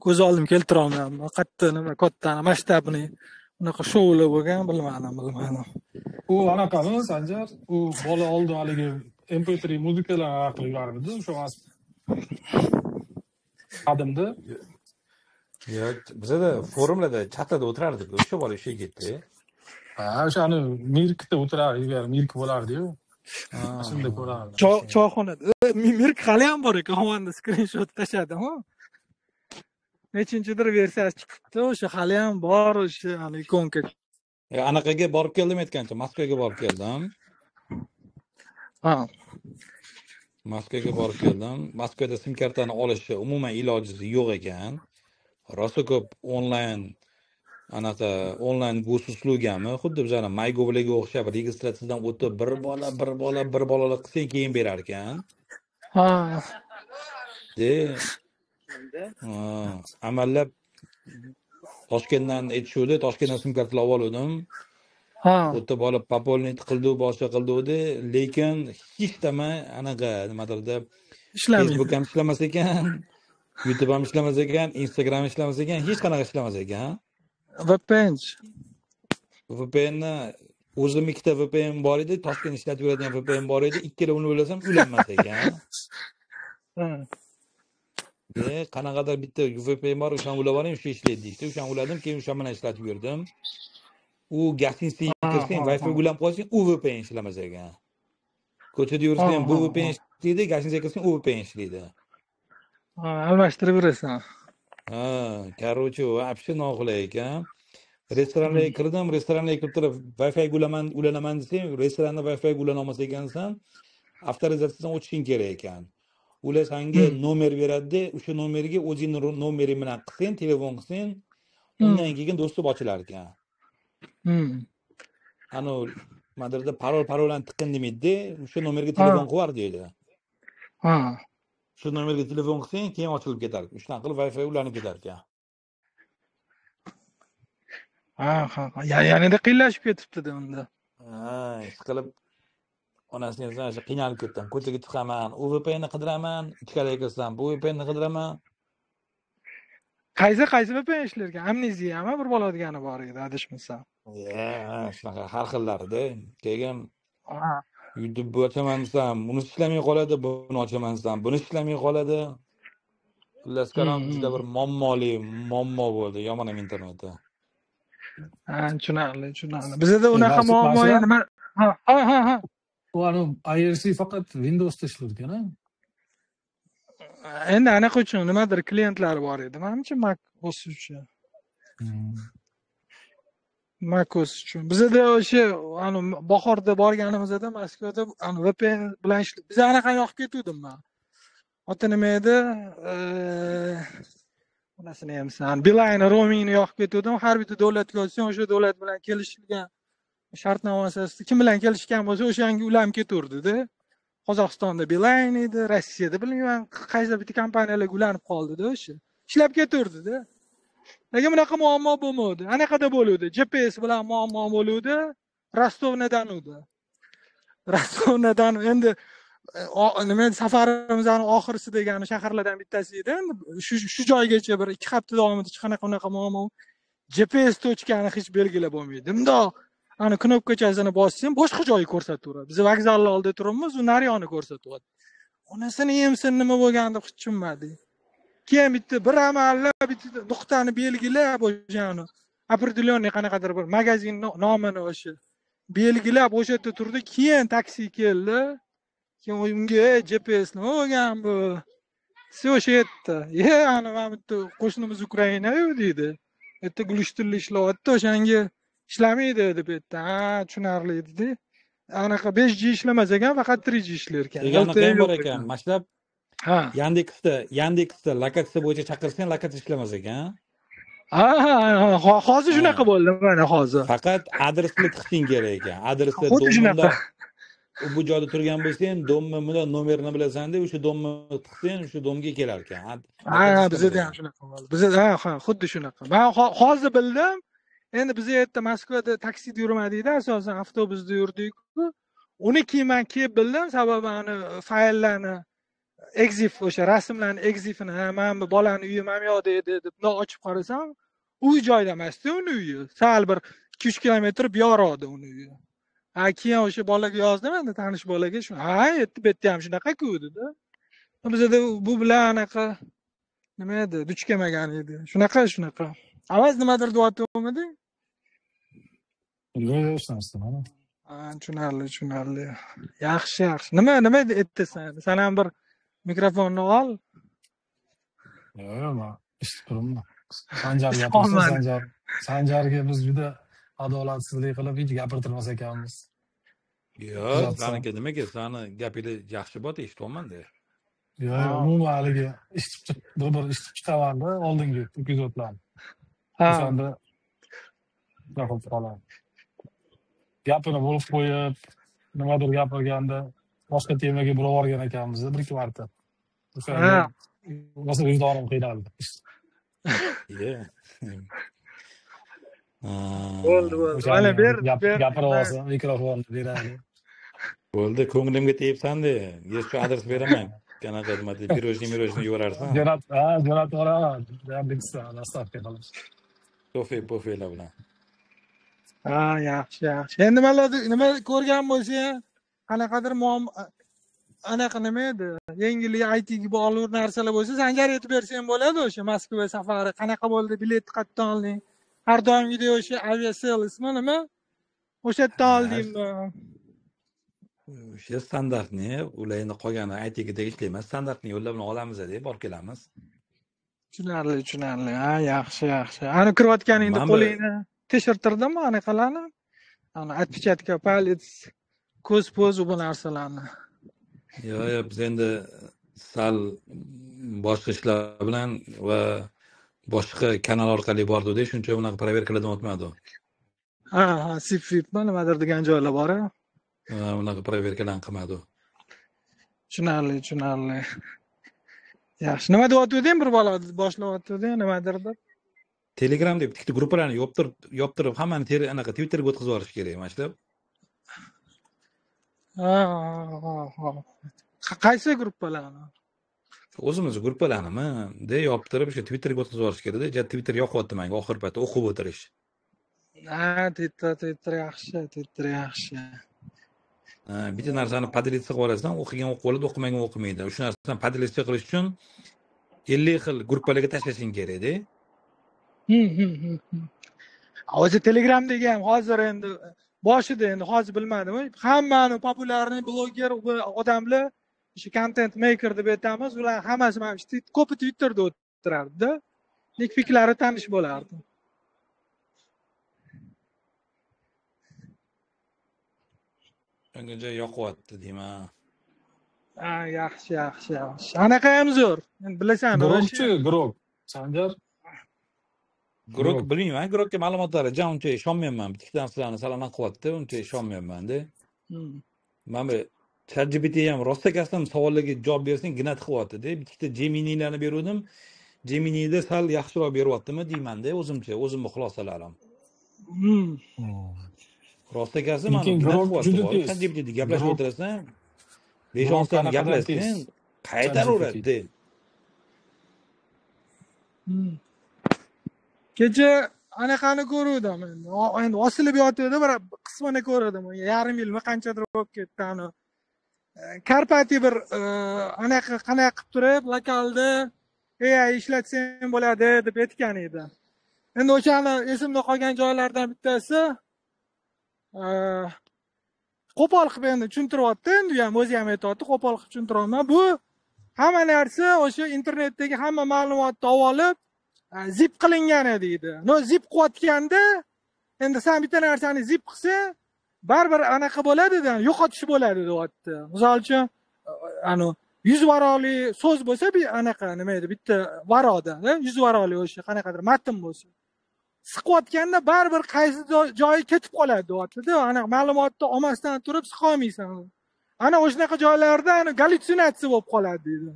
Ko'z oldim keltira olmadim. Qatta nima katta masshtabni unaqa shoular bo'lgan, bilmadim. U anaqami Sanjar? U bola oldi haligi MP3 muzikalar orqali yubordi, o'sha qadimda. Yo'q, bizada forumlarda chatada o'tirardik, o'sha bola ishga ketdi. Ha, o'shani Mirkda o'tirar, Mirk bo'lardi-yu. Shunda ko'rardim. Choyxonada. Mirk hali ham bor ekan, havanda skrinshot tashladim, ha. Nechinchidir versiyasi chiqibdi, o'sha hali ham bor, o'sha ikonka. Anaqaga borib keldim aytgancha, Moskvaga borib keldim. Ha. Moskvaga borib keldim. Moskvada sim kartani olishni umuman iloji yo'q ekan. Rosa ko'p onlayn gosusluğami, xuddi bizani MyGov'larga o'xshab registratsiyadan o'tib bir bola qilsang keyin berar ekan. Ha. Amallab Toshkentdan aytishuvdi, Toshkentdan sim kartalar oldim. Ha. O'tda bola popoliniy qildi, boshqa qildi, lekin hech nima anaqa nimadirda ishlamaydi. Facebook ham ishlamas ekan, YouTube ham ishlamas ekan, Instagram ishlamas ekan, hech qanaqa ishlamas ekan. VPNni o'zim ikkita VPN bor edi, Toshkent ishlatib yuradigan VPN bor edi, ikkalovini o'ylasam ulanmas ekan. Qanaqadir bitta VPN bor, o'shani ulab oling, o'sha ishlaydi deydi. O'shani uladim, keyin o'sha bilan ishlatib yurdim. U gostinitsaga kirsang, Wi-Fi ulanib qolsang, u VPN ishlamas ekan. Ko'chada yursang ham bu VPN ishlaydi, gostinitsaga kirsang, u VPN ishlaydi. Almashtirib yurasan. Короче, вообще noqulay ekan. Restoranlarga kirdim, restoranlarga kirib turib Wi-Fi ulanaman desang, restoranda Wi-Fi ulana olmas ekansan, avtorizatsiyadan o'tishing kerak ekan. Ular senga nomer beradi, o'sha nomerga o'zingning nomering bilan qilsang, telefon qilsang, undan keyin do'stlik ochilar ekan. Ano madrada parolani tiqin demaydi, o'sha nomerga telefon qilib deydi. Shu nomerga telefon qilsang, keyin ochilib ketar. Shunday qilib Wi-Fi ulanib ketar ekan. Yanada qiyinlashib ketibdi-da unda. Siqilib onasining o'zi qiynalib ketdim. Ko'chaga chiqaman, u VPNni qidiraman, ichkariga kirsam, bu VPNni qidiraman. Qaysi VPN ishlar ekan? Amneziyami bir bo'ladigani bor edi, adashmasam. Shunaqa har xillarida. Keyin YouTube ochaman desam, buni ishlamay qoladi, buni ochaman desam, buni ishlamay qoladi. Xullas karam juda bir muammo bo'ldi, yomon ham internetda. Tushunarli. Bizda unaqa muammo nima? Ha. U IRC faqat Windowsda ishlar ekan-a? Endi anaqa uchun nimadir klientlari bor edi. Menimcha Mac OS uchun. Mac OS uchun. Bizda o'sha bahorda borganimizda Moskvada VPN bilan ishlab, biz anaqa yoqib ketdim men. Ota nima edi? Bunasini ham san Beeline roamingni yoqib ketdim. Har bitta davlatga olsang, o'sha davlat bilan kelishilgan shartnoma asosida kim bilan kelishgan bo'lsa, o'shanga ulanib ketaverdi-da. Qozog'istonda Beeline edi, Rossiyada bilmayman, qaysi bitta kompaniyalar ulanib qoldi-da o'sha. Ishlab ketaverdi-da. Nega bunaqa muammo bo'lmadi? Anaqada bo'ladi. GPS bilan muammo bo'ladi. Rostovnadan endi nima safarimizning oxirisi degan shaharlardan bittasi edi. Shu joygacha bir 2 hafta davomida hech qanaqa muammo. GPS tochkani hech belgilab bo'lmaydi. Bundoq knopkachasini bossam, boshqa joyni ko'rsataveradi. Biz vokzalning oldida turibmiz, u naryoni ko'rsatyapti. Onasini yemsin nima bo'lganini hech tushunmadi. Keyin bitta bir amallab bitta nuqtani belgilab o'shani opределённый qanaqadir bir magazin nomini o'sha belgilab o'sha yerda turdi. Keyin taksi keldi. Keyin unga GPS nima bo'lgan bu? Siz o'sha yerda. Ana mana bitta qo'shnimiz Ukraina-yu deydi. Yerda glushtirli ishlayapti, o'shanga ishlamaydi deb aytdi. Ha, tushunarli dedi. Anaqa 5G ishlamas ekan, faqat 3G ishlar ekan. Anaqa ham bor ekan. Mashlab Ha. Yandexda lokatsiya bo'yicha chaqirsang, lokatsiya ishlamas ekan. Hozir shunaqa bo'ldi mana hozir. Faqat adresni tiqishing kerak ekan. Adresda Xuddi shunaqa. bu joyda turgan bo'lsang, domni bilan nomerini bilasan deb, o'sha domni tiqsang, o'sha domga kelar ekan. Bizda ham shunaqa bo'ldi. Bizda xuddi shunaqa. Men hozir bildim. Endi biz yerda Moskvada taksida yurmadikda, asosan avtobusda yurdik-ku. Uni keyin men kelib bildim, sababi ani fayllarni exif o'sha rasmlarni exifini, men bu bolani uyi mana bu yoqda edi deb ochib qarasam, uy joyda emasdi uni uyi. Sal bir 2-3 kilometr buyoqda uni uyi. Keyin o'sha bolaga yozdim endi tanish bolaga shu. Bu yerda ham shunaqa-ku dedi. Bizda bu bilan anaqa nima edi? Duch kelmagan edi. Shunaqa. Avaz nimadir deyaptimi? Yo'q, ishlasam. Tushunarli. Yaxshi. Nima aytasan? Sen ham bir mikrofonni ol. Yo'q, eshitib turibman. Sanjar gapirsa, Sanjarga biz juda adolatsizlik qilib hech gapirtirmas ekanmiz. Yo'q, qaniki nimaga seni gapingiz yaxshi bo'ldi, eshityapman-da. Yo'q, umuman haligi eshitib chiqaman-da oldingi epizodlarni. O'shanda gapirib qolaman. Gapini bo'lib qo'yib, nimadir gapirganda boshqa temaga burib yuborgan ekanmiz bir-ikki marta. O'shanda o'zim vijdonim qiynaldi. Bo'ldi. Mana ber. Gapirib olsa mikrofonni beradi. Bo'ldi, ko'nglimga tegibsan-da. Shu adres beraman. Qanaqa nima deb pirojni yuborarsan. Jo'natib yuboraman. Yandexda nastavka qilib. Pofeylar bilan. Yaxshi. Endi nima ko'rgan bo'lsang, qanaqadir anaqa nima edi? Yengil ITga bog'liq narsalar bo'lsa, Sanjar aytib bersang bo'ladi o'sha Moskva safari qanaqa bo'ldi, bilet qatdan olding. Har doimgidek o'sha aviasel ismi nima? O'sha yerdan oldingmi? O'sha standartni, ularni qolgani ITga tegishli emas, standartni yo'llar bilan olamiz-da, borib kelamiz. Tushunarli. Yaxshi. Ani kirayotganingda qo'lingni tekshirtirdimmi anaqalarni? Отпечатка палец, ko'z bu narsalarni. Yo'q, biz endi sal boshqa ishlar bilan va boshqa kanal orqali bordi-da, shuncha unaqa proverkalardan o'tmadi. Sip-sipmi nimadir degan joylar bor-a? Unaqa proverkalarni qilmadi. Tushunarli. Yaxshi. Nima deyotganding bir bola boshlayotganding nimadir deb? Telegramda bitta gruppalarni yoptirib, hammani anaqa Twitterga o'tkazib yuborish kerak, mashlab. Qaysi gruppalarni? O'zimiz gruppalarnimi de yoptirib o'sha Twitterga o'tkazib yuborish kerak-da. Twitter yoqyapti menga oxir paytda o'qib o'tirish. Twitter yaxshi. Bitta narsani podelitsiya qilib olasan, o'qigan o'qib oladi, o'qimagan o'qimaydi. O'sha narsani podelitsiya qilish uchun 50 xil gruppalarga tashlashing kerak-da. O'zi Telegramdagi ham hozir endi boshida endi hozir bilmadim. Hammani populyarniy bloger odamlar o'sha content maker deb aytamiz. Ular hammasi mana shu ko'pi Twitterda o'tirardi-da. Fikrlari tanish bo'lardi. Ungacha yoqyapti deyman. Yaxshi. Anaqa ham zo'r. Endi bilasan, Grok. Sanjar Grok bilmayman, Grokka ma'lumotlari uncha ishonmayman. Bitta narsalarni salamat qilyapti, uncha ishonmayman-da. Mana ChatGPT ham rostakasdan savollarga javob bersang, gnat qilyapti-da. Bitta Gemini'larni berdim. Gemini'da sal yaxshiroq beryaptimi deyman-da, o'zimni xulosalarim. Rostakasi mana ChatGPTda gaplashib o'tirasan, 5-10 sani gaplashsang, qaytaraveradi. Kecha anaqani ko'rdim endi osilib yotibdi, bir qismini ko'rdim. Yarim yilmi qanchadir bo'lib ketdi ani. Karpati bir anaqa qanaqa qilib turib, lokalda AI ishlatsang bo'ladi deb aytgan edi. Endi o'shani esimda qolgan joylardan bittasi qo'pol qilib endi tushuntiryapti, endi ham o'zi ham aytyapti, qo'pol qilib tushuntiryapman. Bu hamma narsa o'sha internetdagi hamma ma'lumotni olib, zip qilingan deydi. No, zip qilayotganda endi sen bitta narsani zip qilsang, baribir anaqa bo'ladi-da, yo'qotish bo'ladi deyapti. Misol uchun, ana 100 varaqli so'z bo'lsa, bir anaqa nima edi, bitta varoqda, 100 varaqli o'sha qanaqadir matn bo'lsa. Siqayotganda baribir qaysi joyi ketib qoladi deyapti-da. Ana ma'lumotni olmasdan turib siqa olmaysan. Ana o'shanaqa joylarda ana gallyutsinatsiya bo'lib qoladi deydi.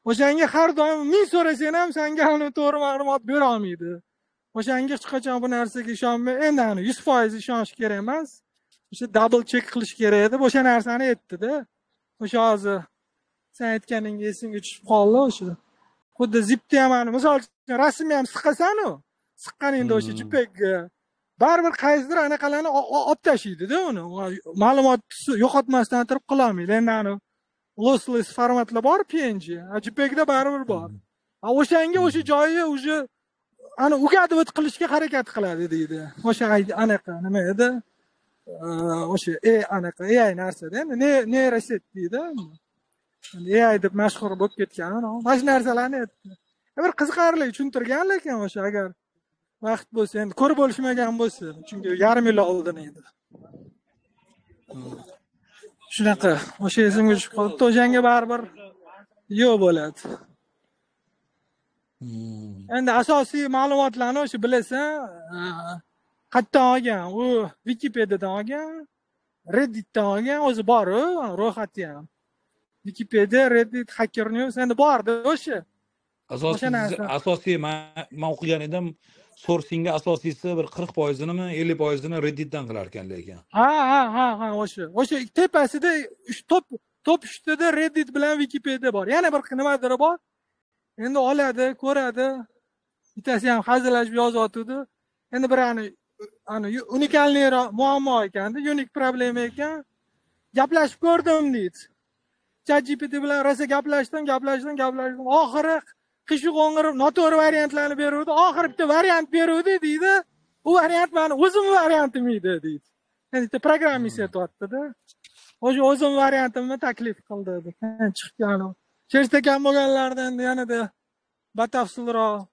O'shanga har doim 1000 so'rasang ham senga uni to'g'ri ma'lumot bera olmaydi. O'shanga hech qachon bu narsaga ishonmay, endi ana 100% ishonish kerak emas. O'sha double check qilish kerak edi. O'sha narsani aytdi-da. O'sha hozir sen aytganingga esimga tushib qoldi o'sha. Xuddi zipni ham ana misol uchun rasmni ham siqasan-ku. Siqqaningda o'sha JPEGga baribir qaysidir anaqalarni olib tashlaydi-da uni. Ma'lumotni yo'qotmasdan turib qila olmaydi. Endi ana lossless formatlar bor, PNG. JPEGda baribir bor. O'shanga o'sha joyi уже ana ugadib qilishga harakat qiladi deydi. O'sha anaqa nima edi? O'sha anaqa AI narsada endi neyroset deydi. AI deb mashhur bo'lib ketgan. Mana shu narsalarni aytdi. Bir qiziqarli tushuntirgan, lekin o'sha agar vaqt bo'lsa, endi ko'rib bo'lishmagan bo'lsa, chunki yarim yil oldin edi. Shunaqa, o'sha esimga tushib qoldi. O'shanga baribir yo'q bo'ladi. Endi asosiy ma'lumotlarni o'sha bilasan, qayerdan olgan? U Wikipediadan olgan, Redditdan olgan, o'zi bor-ku, ro'yxati ham. Wikipedia, Reddit, Hacker News endi bor-da o'sha. Asosiy men o'qigan edim, sourcingga asosiysi bir 40%nimi, 50%ni Redditdan qilar ekan lekin. Ha, o'sha tepasida top 3tada Reddit bilan Wikipedia bor. Yana bir nimadir bor. Endi oladi, ko'radi. Bittasi ham hazillashib yozyapti. Endi bir ana unikalniy muammo ekan-da, unique problem ekan. Gaplashib ko'rdim deydi. ChatGPT bilan rosa gaplashdim. Oxiri qish-qo'ng'ir noto'g'ri variantlarni beruvdi. Oxiri bitta variant beruvdi deydi. Bu variant meni o'zim variantim edi deydi. Endi programmist aytayapti-da. O'sha o'zim variantimni taklif qildi deb. Chiqqan. Chertakan bo'lganlardan endi yanada batafsilroq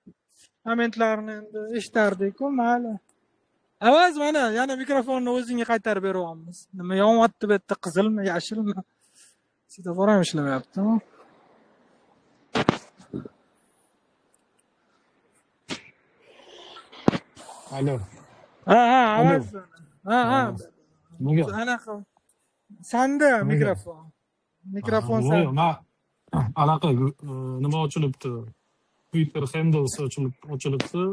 kommentlarni endi eshitardik-ku, mayli. Avaz mana yana mikrofonni o'zingga qaytarib beryapmiz. Nima yonyapti bu yerda, qizilmi, yashilmi? Svetofor ham ishlamayapti. Alo. Ha, avaz. Ha. Nega? Anaqa. Sanda mikrofon. Mikrofon yo'q, men anaqa nima ochilibdi? Twitter handles ochilibdi.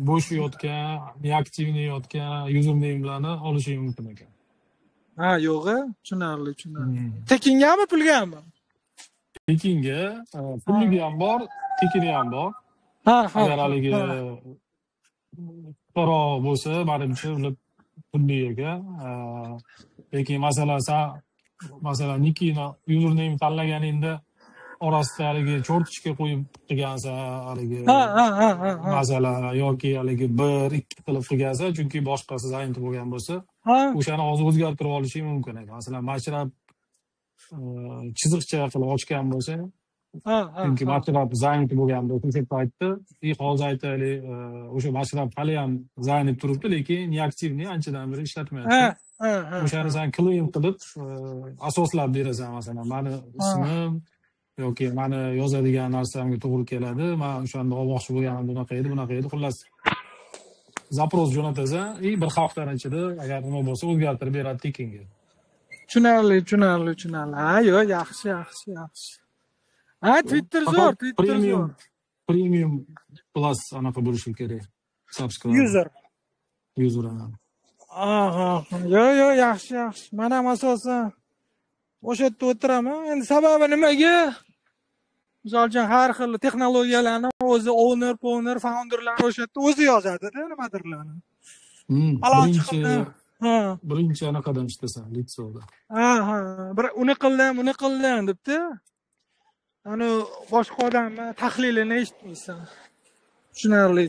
Bo'sh yotgan, neaktivniy yotgan username'larni olishing mumkin ekan. Ha, yo'q-a, tushunarli. Tekingami, pulgami? Tekinga, pulligi ham bor, tekini ham bor. Ha. Agar haligi qaro bo'lsa, menimcha ular pulli ekan. Lekin masalan Nikini username tanlaganingda orasida haligi cho'rtishga qo'yib qilgansa, haligi masalan yoki haligi 1-2 qilib qilgansa, chunki boshqasi zaynti bo'lgan bo'lsa, o'shani hozir o'zgartirib olishing mumkin ekan. Masalan, mashrab chiziqcha qilib ochgan bo'lsa, chunki mashrab zaynti bo'lgan bo'lsa, o'sha paytda hozir aytaylik, o'sha mashrab hali ham zaynib turibdi, lekin neaktivni anchadan beri ishlatmayapti. O'shani sen claim qilib asoslab berasan, masalan, meni ismim yoki meni yozadigan narsamga to'g'ri keladi, men o'shanda olmoqchi bo'lganim bunaqa edi, xullas zapros jo'natasan, bir haftadan ichida agar nima bo'lsa o'zgartirib beradi tekinga. Tushunarli. Ha, yo'q, yaxshi. Ha, Twitter zo'r. Premium plus anaqa bo'lishi kerak. Subscribe. User. Aha. Yo'q, yaxshi. Men ham asosan o'sha yerda o'tiraman. Endi sababi nimaga? Misol uchun har xil texnologiyalarni o'zi owner, founderlar o'sha yerda o'zi yozadi-da nimadirlarni. Birinchi anaqadan ishlasan, litsoda. Bir uni qildim debdi. Ana boshqa odamni tahlilini eshitmaysan. Tushunarli.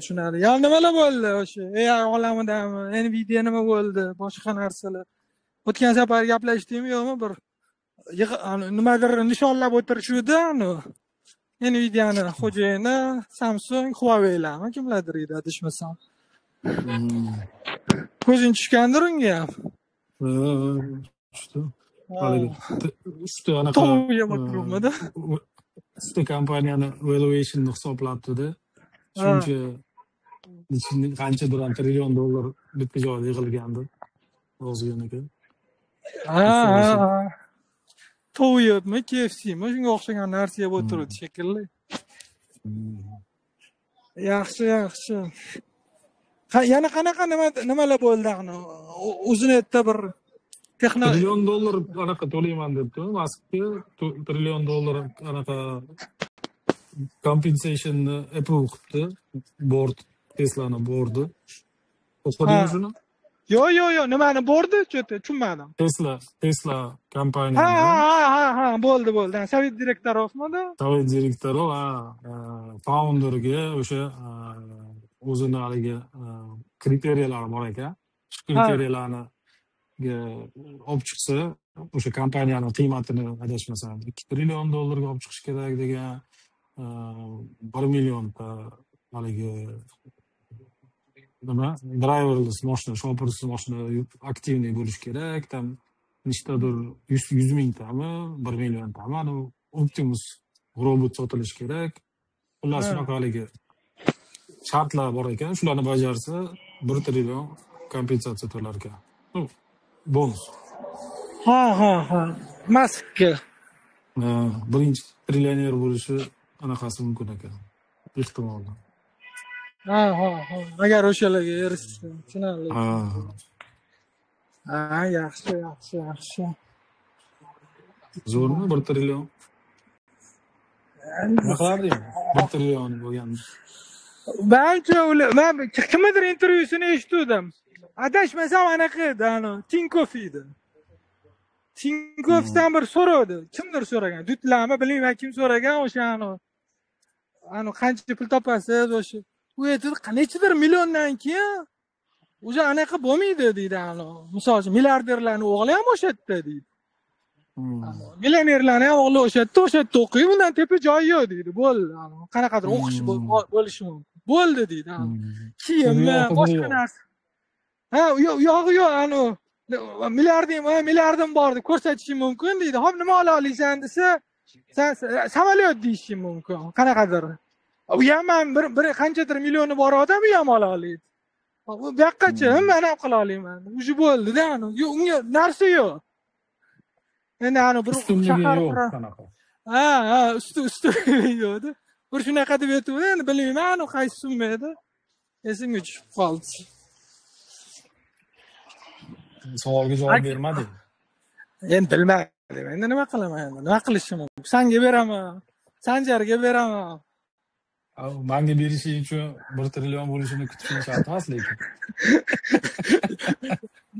Ya nimalar bo'ldi o'sha AI olamidami? Nvidia nima bo'ldi? Boshqa narsalar. O'tgan safar gaplashdingmi yo'qmi? Bir nimadir nishonlab o'tirishuvdi, Nvidia'ni xo'jayini Samsung, Huawei'larmi kimlardir edi, adashmasam. Ko'zing tushgandir unga ham. Ushta anaqa Tovuq yeb turibmidi? ushta kompaniyani valuation'ni hisoblabdi-da. Shuncha qanchadir trillion dollar bitta joyda yig'ilgandi. Ozginaga. Tovuq yebmi, KFC'mi? Shunga o'xshagan narsa yeb o'tiribdi shekilli. Yaxshi. Yana qanaqa nimalar bo'ldi o'zinetda bir texnologiya trillion dollar anaqa to'layman debdi. Maskga trillion dollar anaqa compensationni approve qildi. Board Tesla'ni boardi. O'qidingmi shuni? Yo'q, nimani bordi? Tushunmadim. Tesla kompaniyasi. Ha, bo'ldi. Sovet direktorovmidi? Sovet direktorov, founderga o'sha o'zini haligi kriteriyalar bor ekan. Shu kriteriyalarni olib chiqsa, o'sha kompaniyaning qiymatini adashmasam 2 trillion dollarga olib chiqish kerak degan, 1 millionta haligi driverless mashina, shopirsiz mashina aktivniy bo'lishi kerak. Tam nechtadir 100 mingtami, 1 milliontami Optimus robot sotilishi kerak. Xullas shunaqa haligi shartlar bor ekan. Shularni bajarsa 1 trillion kompensatsiya to'lar ekan. Bonus. Ha. Maskka. Birinchi trillioner bo'lishi anaqasi mumkin ekan. Ehtimol. Ha. Agar o'shalarga erishsa, tushunarli. Yaxshi. Zo'rmi 1 trillion? Nima qilarding? 1 trillion bo'lganda. Men kimnidir intervyusini eshitdim. Adashmasam anaqa edi, Tinkoff edi. Tinkoffdan bir so'radi. Kimdir so'ragan? Dutlarmi, bilmayman kim so'ragan o'sha qancha pul topasiz o'sha. U aytdi, qanchadir milliondan keyin o'sha anaqa bo'lmaydi deydi, Misol uchun milliarderlarning o'g'li ham o'sha yerda deydi. Millionerlarning ham o'g'li o'sha yerda o'qiydi, undan tepa joyi yo'q deydi. Bo'ldi, qanaqadir o'qish bo'lishi mumkin. Bo'ldi deydi. Kiyimmi, boshqa narsa. Yo'q, milliardim bor deb ko'rsatishim mumkin deydi. Hop, nima ola olasan desa, sen samolyot deyishim mumkin. Qanaqadir. U ham bir qanchadir millioni bor odam ham ola oladi. Bu yoqqacha men ham qila olaman. Uji bo'ldi-da, unga narsa yo'q. Endi bir shahar qanaqa. usti yo'q. Bir shunaqa deb aytdi, endi bilmayman, qaysi summa edi. Esimga tushib qoldi. Savolga javob bermadi. Endi bilmadim. Endi nima qilaman endi? Nima qilishim mumkin? Senga beraman. Sanjarga beraman. Menga berishi uchun 1 trillion bo'lishini kutishim shart emas lekin.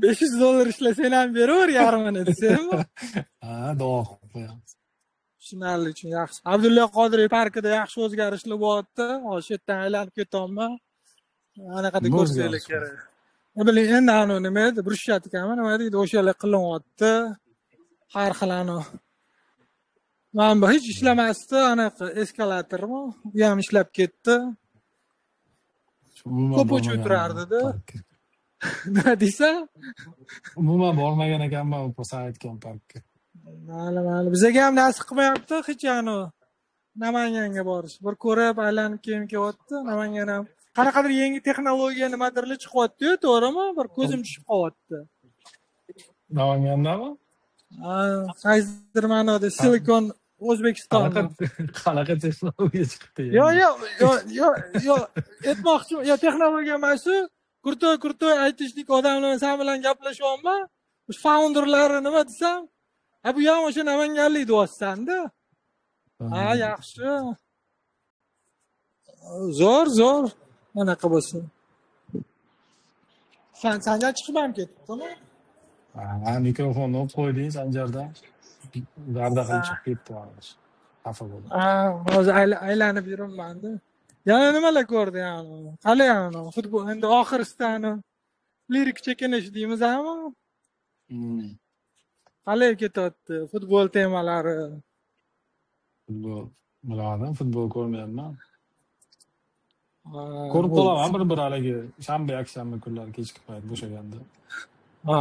$500 ishlasang ham beraver yarmini desanmi? Duo qilib qo'yamiz. Tushunarli uchun yaxshi. Abdulla Qodiriy parkida yaxshi o'zgarishlar bo'lyapti. Shu yerdan aylanib ketolman. Anaqada ko'rsanglar kerak. Endi nima edi? Brushat ekanmi, nima deydi? O'shalar qilinyapti. Har xil mana bu hech ishlamasdi, anaqa eskalatormi? U ham ishlab ketdi. Ko'p o'chib turardi-da. Nima deysan? Umuman bormagan ekanman bu aytgan parkka. Mayli. Bizga ham nasib qilmayapti hech Namanganga borish. Bir ko'rib aylanib kelyapti. Namangan ham qanaqadir yangi texnologiya nimadirlar chiqyapti-yu, to'g'rimi? Bir ko'zim tushib qolyapti. Namangandami? Qaysidir ma'noda Silikon O'zbekistonda. Qanaqa texnologiya chiqdi? Yo'q, aytmoqchi, texnologiya emas, kurtoy aytishlik odamlar sen bilan gaplashyapman. O'sha founderlari nima desam, bu ham o'sha namanganlik deyapsan-da. Yaxshi. Zo'r. Anaqa bo'lsa. Sanjar chiqib ham ketdimi? Mikrofonni olib qo'yding Sanjardan. Darda qilib chiqib ketdi. Xafa bo'ldim. Hozir aylanib yuribman-da. yana nimalar ko'rdi yani hali yani futbol endi oxirisida lirik chekinish deymiz ama qalay ketyapti futbol temalari. Futbol bilmadim, futbol ko'rmayapman. Ha, Ko'rib qolaman bir haligi shanba, yakshanba kunlari kechki payt bo'shaganda. ha.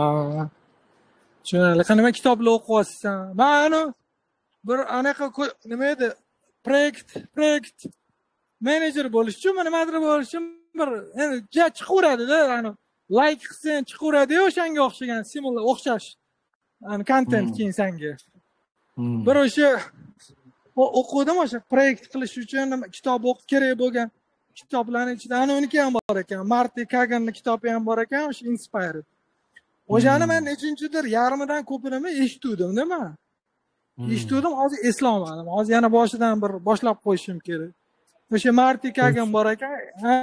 Tushunarli. Nima kitoblar o'qiyapsan? Men bir anaqa nima edi? Proyekt menejer bo'lish uchun nimadir bo'lish uchun bir endi chiqaveradi-da, like qilsang chiqaveradi-yu, o'shanga o'xshagan simullar o'xshash. Kontent keyin senga. Bir o'sha o'qidim, o'sha proyekt qilish uchun kitob o'qib kerak bo'lgan kitoblarning ichida uniki ham bor ekan. Marti Kaganning kitobi ham bor ekan, o'sha Inspired. O'shani men nechinchidir yarmidan ko'pini eshitdim, nima? Eshitdim, hozir eslolmadim. Hozir yana boshidan bir boshlab qo'yishim kerak. O'sha Marti Kagan bor ekan. Ha.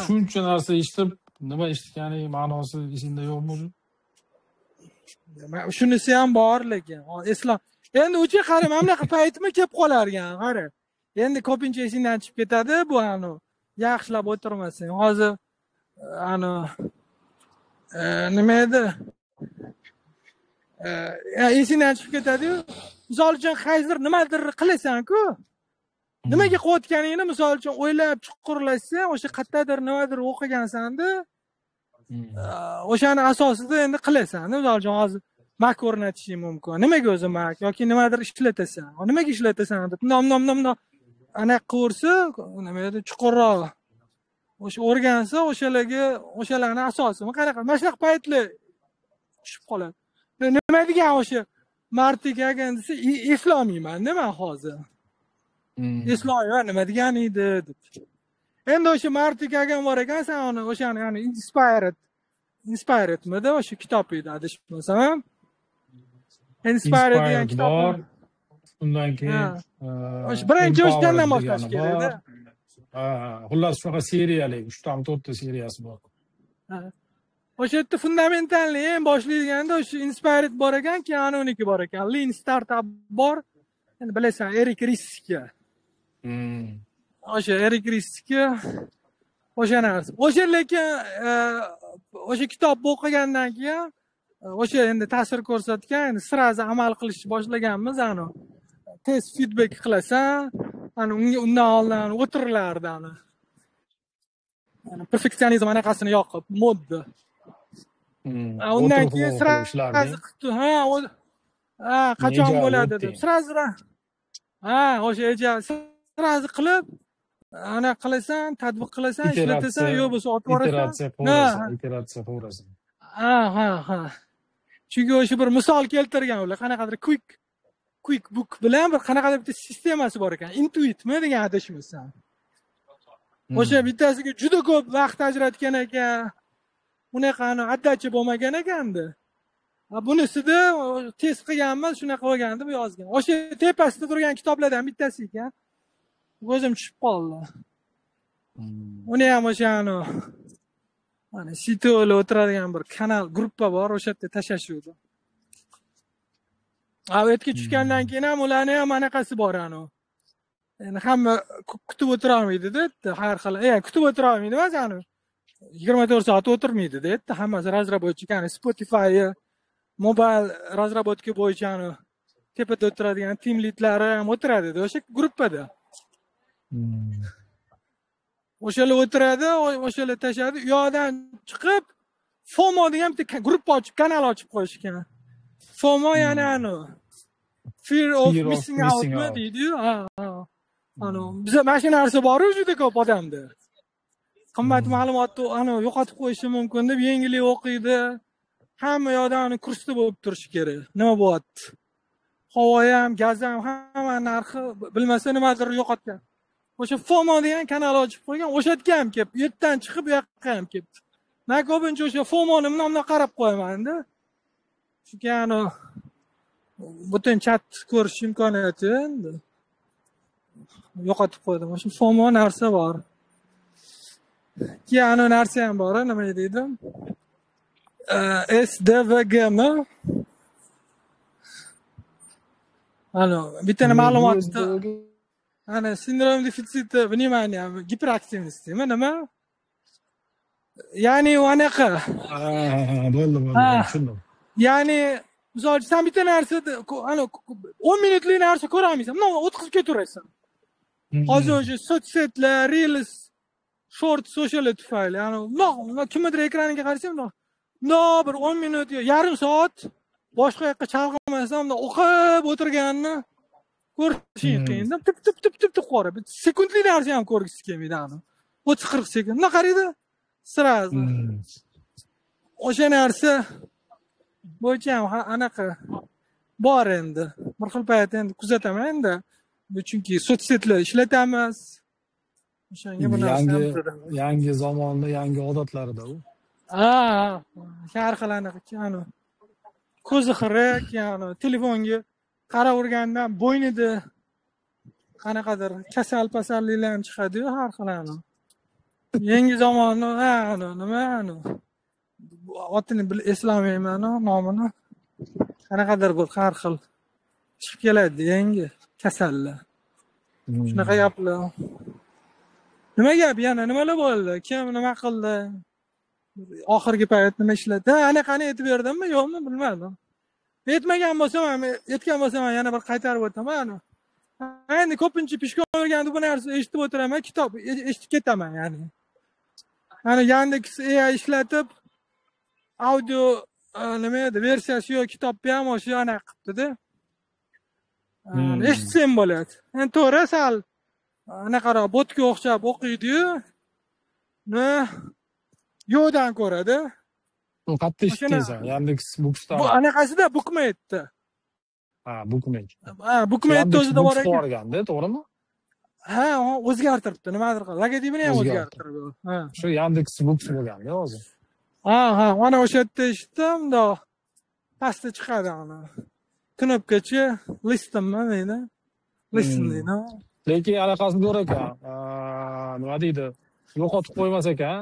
Shuncha narsa eshitib, nima eshitganing ma'nosi esingda yo'qmi? Shunisi ham bor lekin eslom. Endi o'cha qara mana bunaqa paytmi kelib qolar ekan, qara. Endi ko'pincha esingdan chiqib ketadi bu yaxshilab o'tirmasang. Hozir nima edi? Esingdan chiqib ketadi-yu. Misol uchun hozir nimadir qilasan-ku. Nimaga qilayotganingni misol uchun o'ylab chuqurlashsang, o'sha qayerdadir nimadir o'qigansan-da. O'shani asosida endi qilasan. Misol uchun hozir Mac o'rnatishing mumkin. Nimaga o'zi Mac yoki nimadir ishlatasan? Nimaga ishlatasan deb nom ana qilsa, nima edi, chuqurroq. O'sha o'rgansa, o'shalarning asosi. Qanaqa? Mana shunaqa paytlar tushib qoladi. Nima degan o'sha Marti Kagan desa, eslolmayman nima hozir. Eslolmayman nima degan edi deb. Endi o'sha Marti Kagan bor ekan, sen o'shani ya'ni Inspired'midi o'sha kitob edi adashmasam. Inspired degan kitob bor. Undan keyin o'sha birinchi o'shdan boshlash kerak-da. Xullas shunaqa seriyali 3 ta 4 ta seriyasi bor. O'sha yerda fundamentalni eng boshlaydiganda o'sha Inspired bor ekan, keyin uniki bor ekan. Lean Startup bor. Endi bilasan, Erik Riske. O'sha Erik Riske o'sha narsa. O'sha lekin o'sha kitobni o'qigandan keyin o'sha endi ta'sir ko'rsatgan, endi sirazi amal qilish boshlaganmiz tez feedback qilasan, undan oldin o'tirilardi perfeksionizm anaqasini yoqib, modda. Undan keyin sirazi qachon bo'ladi deb sirazi o'sha sirazi qilib qilasan, tadbiq qilasan, ishlatasan, yo bo'lsa otib yuborasan. Iteratsiya qilasan. Ha. Chunki o'sha bir misol keltirgan ular, qanaqadir quick book bilan bir qanaqadir bitta sistemasi bor ekan. Intuitmi degan adashmasam. O'sha bittasiga juda ko'p vaqt ajratgan ekan. Unaqa addachi bo'lmagan ekanda. Bunisida test qilganmiz, shunaqa bo'lgan deb yozgan. O'sha tepasida turgan kitoblardan bittasi ekan. O'zim tushib qoldi. Uni ham o'sha CTO'lar o'tiradigan bir kanal, gruppa bor, o'sha yerda tashashuvdi. U yerga tushgandan keyin ham ularni ham anaqasi bor Endi hamma kutib o'tira olmaydi-da, har xil. Kutib o'tira olmaydi emas, 24 soat o'tirmaydi-da, hammasi razraботchik, Spotify, mobile razrabotka bo'yicha tepada o'tiradigan team leadlari ham o'tiradi-da o'sha gruppada. O'shalar o'tiradi, o'shalar tashadi, u yoqdan chiqib FOMO degan bitta gruppa ochib, kanal ochib qo'yishgan. FOMO ya'ni fear of missing out deydi-yu. Bizda mana shu narsa bor-ku juda ko'p odamda. Qimmat ma'lumotni yo'qotib qo'yishi mumkin deb yengillik o'qiydi. Hamma yoqdan kursda bo'lib turishi kerak. Nima bo'lyapti? Havo ham, gaz ham, hamma narxi bilmasa nimadir yo'qotgan. O'sha FOMO degan kanal ochib qo'ygan, o'sha yerga ham kelib, u yerdan chiqib bu yoqqa ham kelibdi. Men ko'pincha o'sha FOMOni nomga qarab qo'yaman-da. Chunki butun chat ko'rish imkoniyati endi yo'qotib qo'ydim. O'sha FOMO narsa bor. Keyin narsa ham bor, nima deydi? SDVGmi? Bitta ma'lumotni ana sindrom defitsiti vнимания giperaktivnostimi nima? Ya'ni anaqa. Bo'ldi, tushundim. Ya'ni misol sen bitta narsada ana 10 minutlik narsa ko'rolmaysan. Mana o'tkazib ketaverasan. Hozir o'sha sotsiyetlar, reels, short sociallar tufayli, ya'ni kimdir ekraniga qarasam, bir 10 minut, yarim soat boshqa yoqqa chalg'imasam, o'qib o'tirganini ko'rishing qiyin. Tip qora. Sekundlik narsa ham ko'rgisi kelmaydi ani. 30-40 sekund. Nima qaraydi? Sразу. O'sha narsa bo'yicha ham anaqa bor endi. Bir xil payt endi kuzataman endi. Chunki sotsiyetlar ishlatamiz. O'shanga bu narsa yangi zamonning yangi odatlarida u. Har xil anaqa ko'zi xirik, ya'ni telefonga qaravergandan bo'ynida qanaqadir kasal-pasalliklar chiqadi-yu, har xil yangi zamonni nima otini eslamayman nomini. Qanaqadir bir har xil chiqib keladi yangi kasallar. Shunaqa gaplar. Nima gap yana nimalar bo'ldi? Kim nima qildi? Oxirgi payt nima ishladi? Anaqani aytib berdimmi, yo'qmi bilmadim. Aytmagan bo'lsam ham, aytgan bo'lsam ham yana bir qaytarib o'taman. Endi ko'pincha pishkon o'rganda bu narsa eshitib o'tiraman, kitob eshitib ketaman yani. Yandex AI ishlatib audio nima edi, versiyasi yo'q kitobni ham o'sha anaqa qilibdi-da. Eshitsam bo'ladi. Endi to'g'ri sal anaqaroq botga o'xshab o'qiydi-yu. Yo'dan ko'radi. U qayerda eshitdingiz? Yandex Books'da. Bu anaqasida Bookmate. Bookmate. Bookmate o'zida bor ekan, to'g'rimi? O'zgartiribdi, nimadir qilib. Logotipini ham o'zgartirdi. Shu Yandex Books bo'lganda hozir. Mana o'sha yerda eshitdim, pastda chiqadi ana. Knopkachi listimmi deydi? Listim deydi. Lekin anaqasi bor ekan. Nima deydi? Yo'qotib qo'ymas ekan.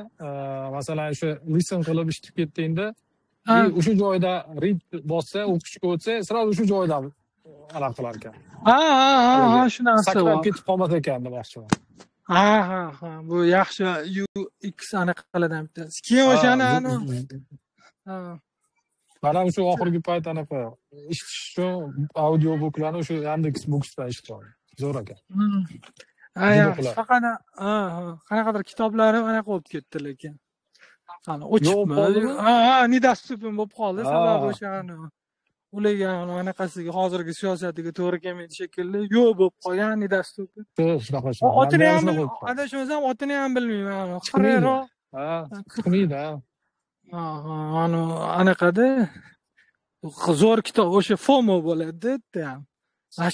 Masalan, o'sha listen qilib ishib ketdingda, o'sha joyda read bossa, o'qishga o'tsa, sразу o'sha joydan anaqa qilar ekan. Shu narsa bor. Sakrab ketib qolmas ekan demoqchiman. Bu yaxshi UX anaqalardan bittasi. Keyin o'shani mana shu oxirgi payt anaqa eshitish uchun audio booklarni o'sha Yandex Books'da eshitdim. Zo'r ekan. Faqat qanaqadir kitoblarim anaqa bo'lib ketdi lekin. O'chibmi? Недоступен bo'lib qoldi. Sababi o'shani ularga anaqasiga hozirgi siyosatiga to'g'ri kelmaydi shekilli. Yo'q bo'lib qolgan недоступен. Otini ham adashmasam otini ham bilmayman. Xirero. Chiqmaydi. Anaqada zo'r kitob o'sha FOMO bo'ladi-da ham.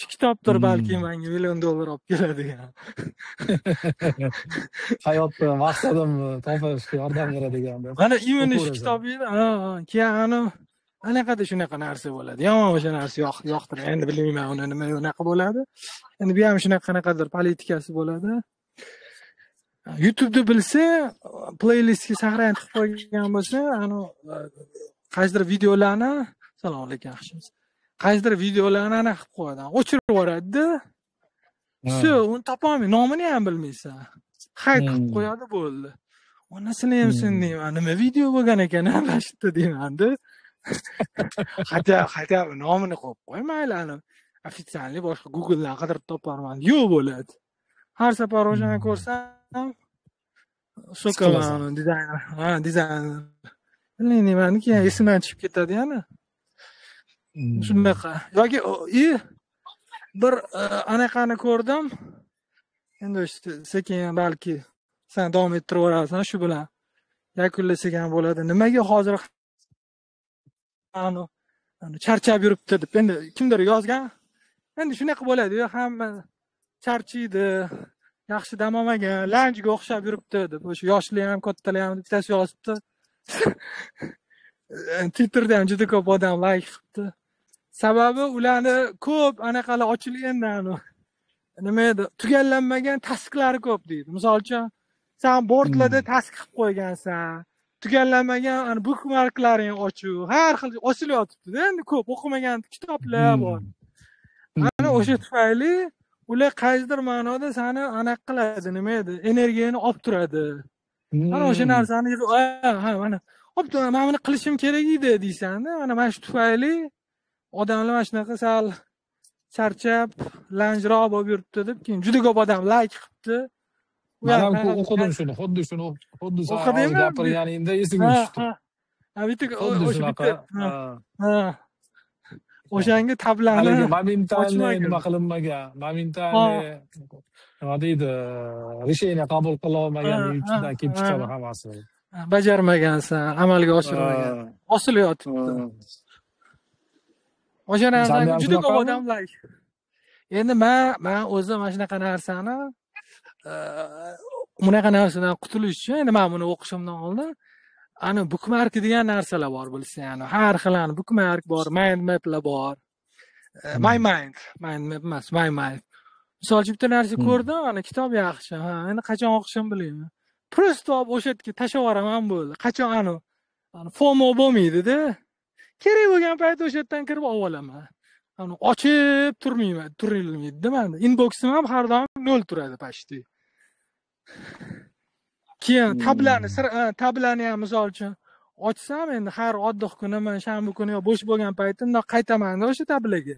Shu kitobdir balki menga $1 million olib keladigan. Hayotda maqsadimni topishga yordam beradigan. Mana imенно shu kitob edi. Keyin anaqada shunaqa narsa bo'ladi. Yomon o'sha narsa yoqtiradi. Endi bilmayman uni nima unaqa bo'ladi. Endi bu ham shunaqadir politikasi bo'ladi. YouTube'da bilsa, playlistga saqlanib qo'ygan bo'lsa, qaysidir videolarni, assalomu alaykum yaxshimisiz. Qaysidir videolarni aniq qilib qo'yadi. O'chirib yuboradi-da. Uni topolmay, nomini ham bilmaysan. Hayd qilib qo'yadi bo'ldi. Onasini ham sen deyman, nima video bo'lgan ekan, bashitda deyman-da. Xatya nomini qo'yib qo'ymaylar. Ofitsialni boshqa Google'dan qidirib toparman. Yo'q bo'ladi. Har safar o'shani ko'rsam, so'kaman dizayner. Bilmayman, keyin esimdan chiqib ketadi yana. Shunaqa. Yoki bir anaqani ko'rdim. Endi sekin balki sen davom ettirib borasan shu bilan. Yakunlasak ham bo'ladi. Nimaga hozir charchab yuribdi deb endi kimdir yozgan. Endi shunaqa bo'ladi. Hamma charchiydi, yaxshi dam olmagan, lanjga o'xshab yuribdi deb. O'sha yoshlar ham, kattalar ham bittasi yozibdi. Twitterda ham juda ko'p odam like qilibdi. Sababi ularni ko'p anaqalar ochilgandan nima edi, tugallanmagan tasklari ko'p deydi. Misol uchun, sen bordlarda task qilib qo'ygansan, tugallanmagan bookmarklaring ochiq, har xil osilyotibdi. Endi ko'p o'qimagan kitoblar bor. Ana o'sha tufayli ular qaysidir ma'noda seni anaqa qiladi, nima edi, energiyani olib turadi. Mana o'sha narsani mana olib tur, men buni qilishim kerak edi deysan-da. Mana shu tufayli odamlar mana shunaqa sal charchab, lanjroq bo'lib yuribdi deb, keyin juda ko'p odam like qilibdi. Men ham o'qidim shuni, xuddi sen hozir gapirganingda esimga tushdi. Bitta Xuddi shunaqa. O'shanga tablani momentальный nima qilinmagan, momentальный nima deydi, решение qabul qila olmaganligi uchun kelib chiqadi hammasi. Bajarmagansan, amalga oshirmagan. Osilyotibdi. O'sha narsani juda ko'p odamlar. Endi men o'zim mana shunaqa narsani bunaqa narsadan qutulish uchun endi men buni o'qishimdan oldin ana bookmark degan narsalar bor bilsang, har xil bookmark bor, mind maplar bor. My mind map emas, my mind. Misol uchun bitta narsa ko'rdim, ana kitob yaxshi, endi qachon o'qishimni bilmayman. Prosta olib o'sha yerga tashlab yuboraman bo'ldi. Qachon ana FOMO bo'lmaydi-da. Kerak bo'lgan payt o'sha yerdan kirib olaman. Ana ochib turilmaydi menda. Inboxim ham har doim 0 turadi pashti. Keyin tablani ham misol uchun ochsam, endi har oddiy kunaman, shanba kuni yo bo'sh bo'lgan paytimda qaytaman o'sha tablaga.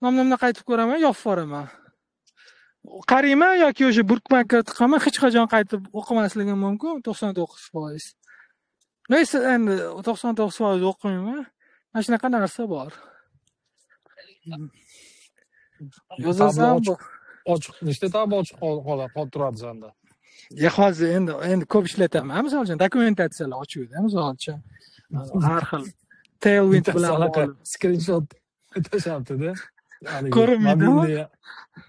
Nomnomda qaytib ko'raman, yopib yuboraman. Qarayman yoki o'sha bookmarkka tiqaman, hech qachon qaytib o'qimasligim mumkin 99%. Neyse, endi 99% o'qimayman. Mana shunaqa narsa bor. Yozasam ochiq, nechta tab ochiq qolib turadi senda? Hozir endi ko'p ishlataman. Misol uchun dokumentatsiyalar ochuvdi, misol uchun. Har xil Tailwind bilan bog'liq screenshot tashlabdi-da. Ko'rinmaydimi?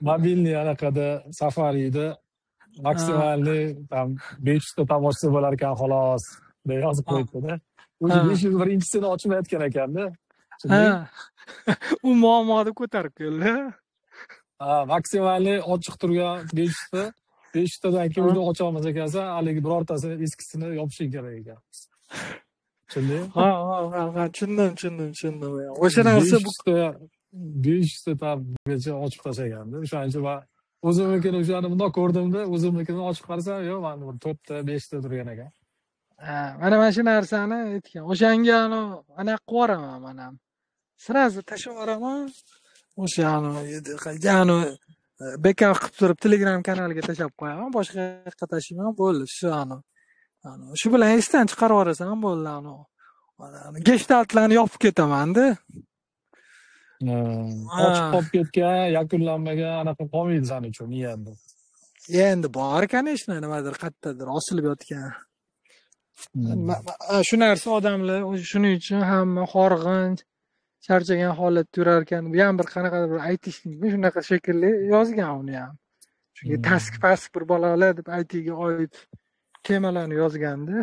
Mobilniy anaqada Safari'da maksimalniy tam 500 ta tab ochsa bo'lar ekan xolos deb yozib qo'yibdi-da. O'zi 501-sini ochmayotgan ekanda. U muammoni ko'tarib keldi. Maksimalniy ochiq turgan 500 tadan keyin o'zi ocha olmas ekansan, haligi birortasini eskisini yopishing kerak ekan. Tushundingmi? Ha, tushundim. O'sha narsa 500 ta tabgacha ochib tashlaganda. O'shaning uchun men o'zimnikini o'shani bundoq ko'rdimda, o'zimnikini ochib qarasam, yo'q, mana 4 ta, 5 ta turgan ekan. Mana shu narsani aytgan. O'shanga anaqa qilib yuboraman men ham. Sirazi tashlab yuboraman. O'shani backup qilib turib Telegram kanaliga tashlab qo'yaman, boshqa yoqqa tashlayman, bo'ldi. Shu bilan esdan chiqarib yuborasan bo'ldi. Gestaltlarni yopib ketaman-da. Ochiq qolib ketgan, yakunlanmagan anaqa qolmaydi sen uchun endi. Endi bor, конечно, nimadir qayerdadir osilib yotgan. Shu narsa odamlar shuning uchun hamma horg'in, charchagan holatda yurar ekan. Bu ham bir qanaqadir bir aytishlik, shunaqa shaklli yozgan uni ham. Chunki task bir bolalar deb ITga oid temalarni yozganda.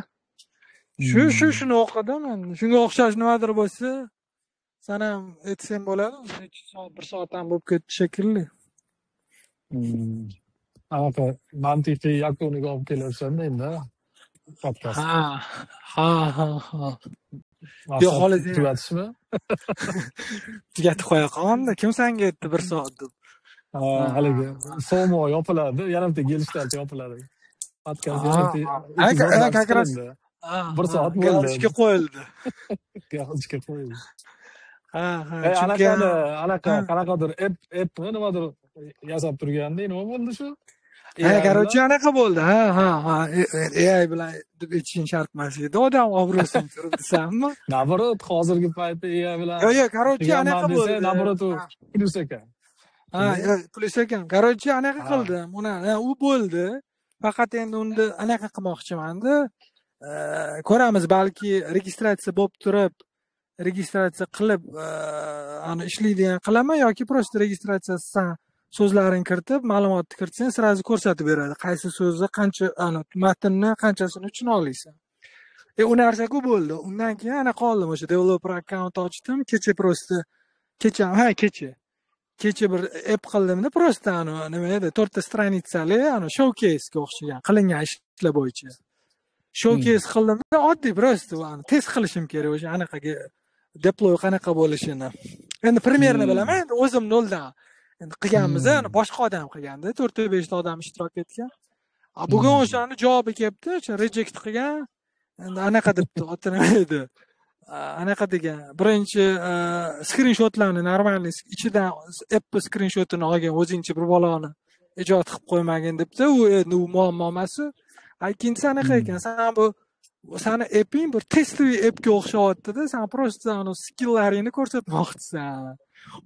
Shuni o'qidim endi. Shunga o'xshash nimadir bo'lsa, sen ham aytsang bo'ladi, 2 soat, 1 soat ham bo'lib ketdi shekilli. Anaqa mantiqiy yakuniga olib kelyapsan-da endi. Podkast. Ha. Yo'q, hozir tugatishmi? Tugatib qo'ya qoldi. Kim senga aytdi 1 soat deb? Haligi FOMO yopiladi, yana bitta gelishlar yopiladi. Podkast yana 1 soat bo'ldi. Galishga qo'yildi. Galishga qo'yildi. Chunki qanaqadir app nimadir yasab turganda, nima bo'ldi shu? Короче, anaqa bo'ldi. AI bilan deb aytishing shart emas edi. Odam obro'sini turib desammi? Nabrot, hozirgi paytda AI bilan. Yo'q, короче, anaqa bo'ldi. Nabrot plus ekan. Plus ekan. Короче, anaqa qildim. U bo'ldi. Faqat endi unda anaqa qilmoqchiman-da. Ko'ramiz, balki registratsiya bo'lib turib, registratsiya qilib, ishlaydigan qilaman yoki prosta registratsiyasidan so'zlarini kiritib, ma'lumotni kiritsang, sirazi ko'rsatib beradi. Qaysi so'zni qancha, matnni qanchasini uchun olaysan. U narsa-ku bo'ldi. Undan keyin ana qoldim, o'sha developer account ochdim, kecha bir app qildimda, prosta nima edi, 4 ta stranitsali, showcase ga o'xshagan, qilingan ishlar bo'yicha. Showcase qildimda, oddiy prosta test qilishim kerak o'sha anaqaga deploy qanaqa bo'lishini. Endi primerni bilaman, endi o'zim noldan endi qilganmiz boshqa odam qilganda 4-5 ta odam ishtirok etgan. Bugun o'shani javobi kelibdi, o'sha reject qilgan. Endi anaqa debdi, oti nima edi? Anaqa degan, birinchi skrinshotlarni normalniy ichidan app skrinshotini olgan, o'zingcha bir baloni ijod qilib qo'ymagin debdi. U endi u muammo emas. Ikkinchisi anaqa ekan, sen bu sani apping bir testoviy appga o'xshayapti-da, sen просто skilllaringni ko'rsatmoqchisan.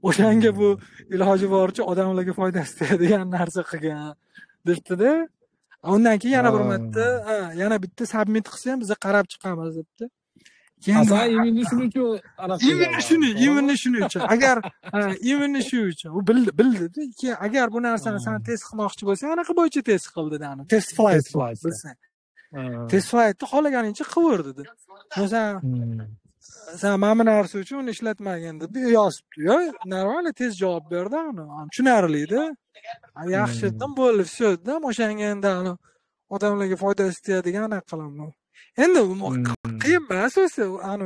O'shanga bu iloji boricha odamlarga foydasi tegadigan narsa qilgan debdi-da. Undan keyin yana bir marta, yana bitta submit qilsa ham biz qarab chiqamiz debdi. Keyin imonni shuning uchun imonni shuning uchun. Agar imonni shu uchun. U bildi-da. Keyin agar bu narsani sen test qilmoqchi bo'lsang, anaqa bo'yicha test qildi dani. Test flight bilsang. Test flightni xohlaganingcha qilaver dedi. Masalan, sen mana bu narsa uchun uni ishlatmagin deb yozibdi. Yo, normal test javob berdi uni. Tushunarli-da. Yaxshi dedim, bo'ldi, все dedim. O'shanga endi odamlarga foydasi tegadigan anaqa qilaman. Endi qiyin emas o'zi,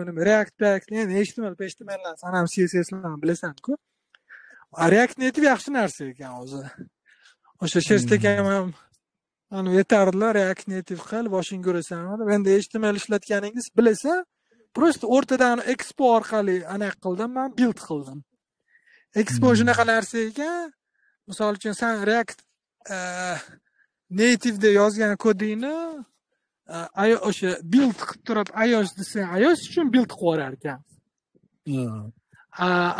nima React endi HTML, HTML san ham CSS bilan bilasan-ku. React Native yaxshi narsa ekan o'zi. O'sha Sherstek ham yetarli React Native qil, boshingga urasan. Endi HTML ishlatganingiz bilasa, просто o'rtadan expo orqali anaqa qildim, men build qildim. Expo shunaqa narsa ekan, misol uchun sen React Native da yozgan kodingni o'sha build qilib turib iOS desang, iOS uchun build qilib yuborar ekan.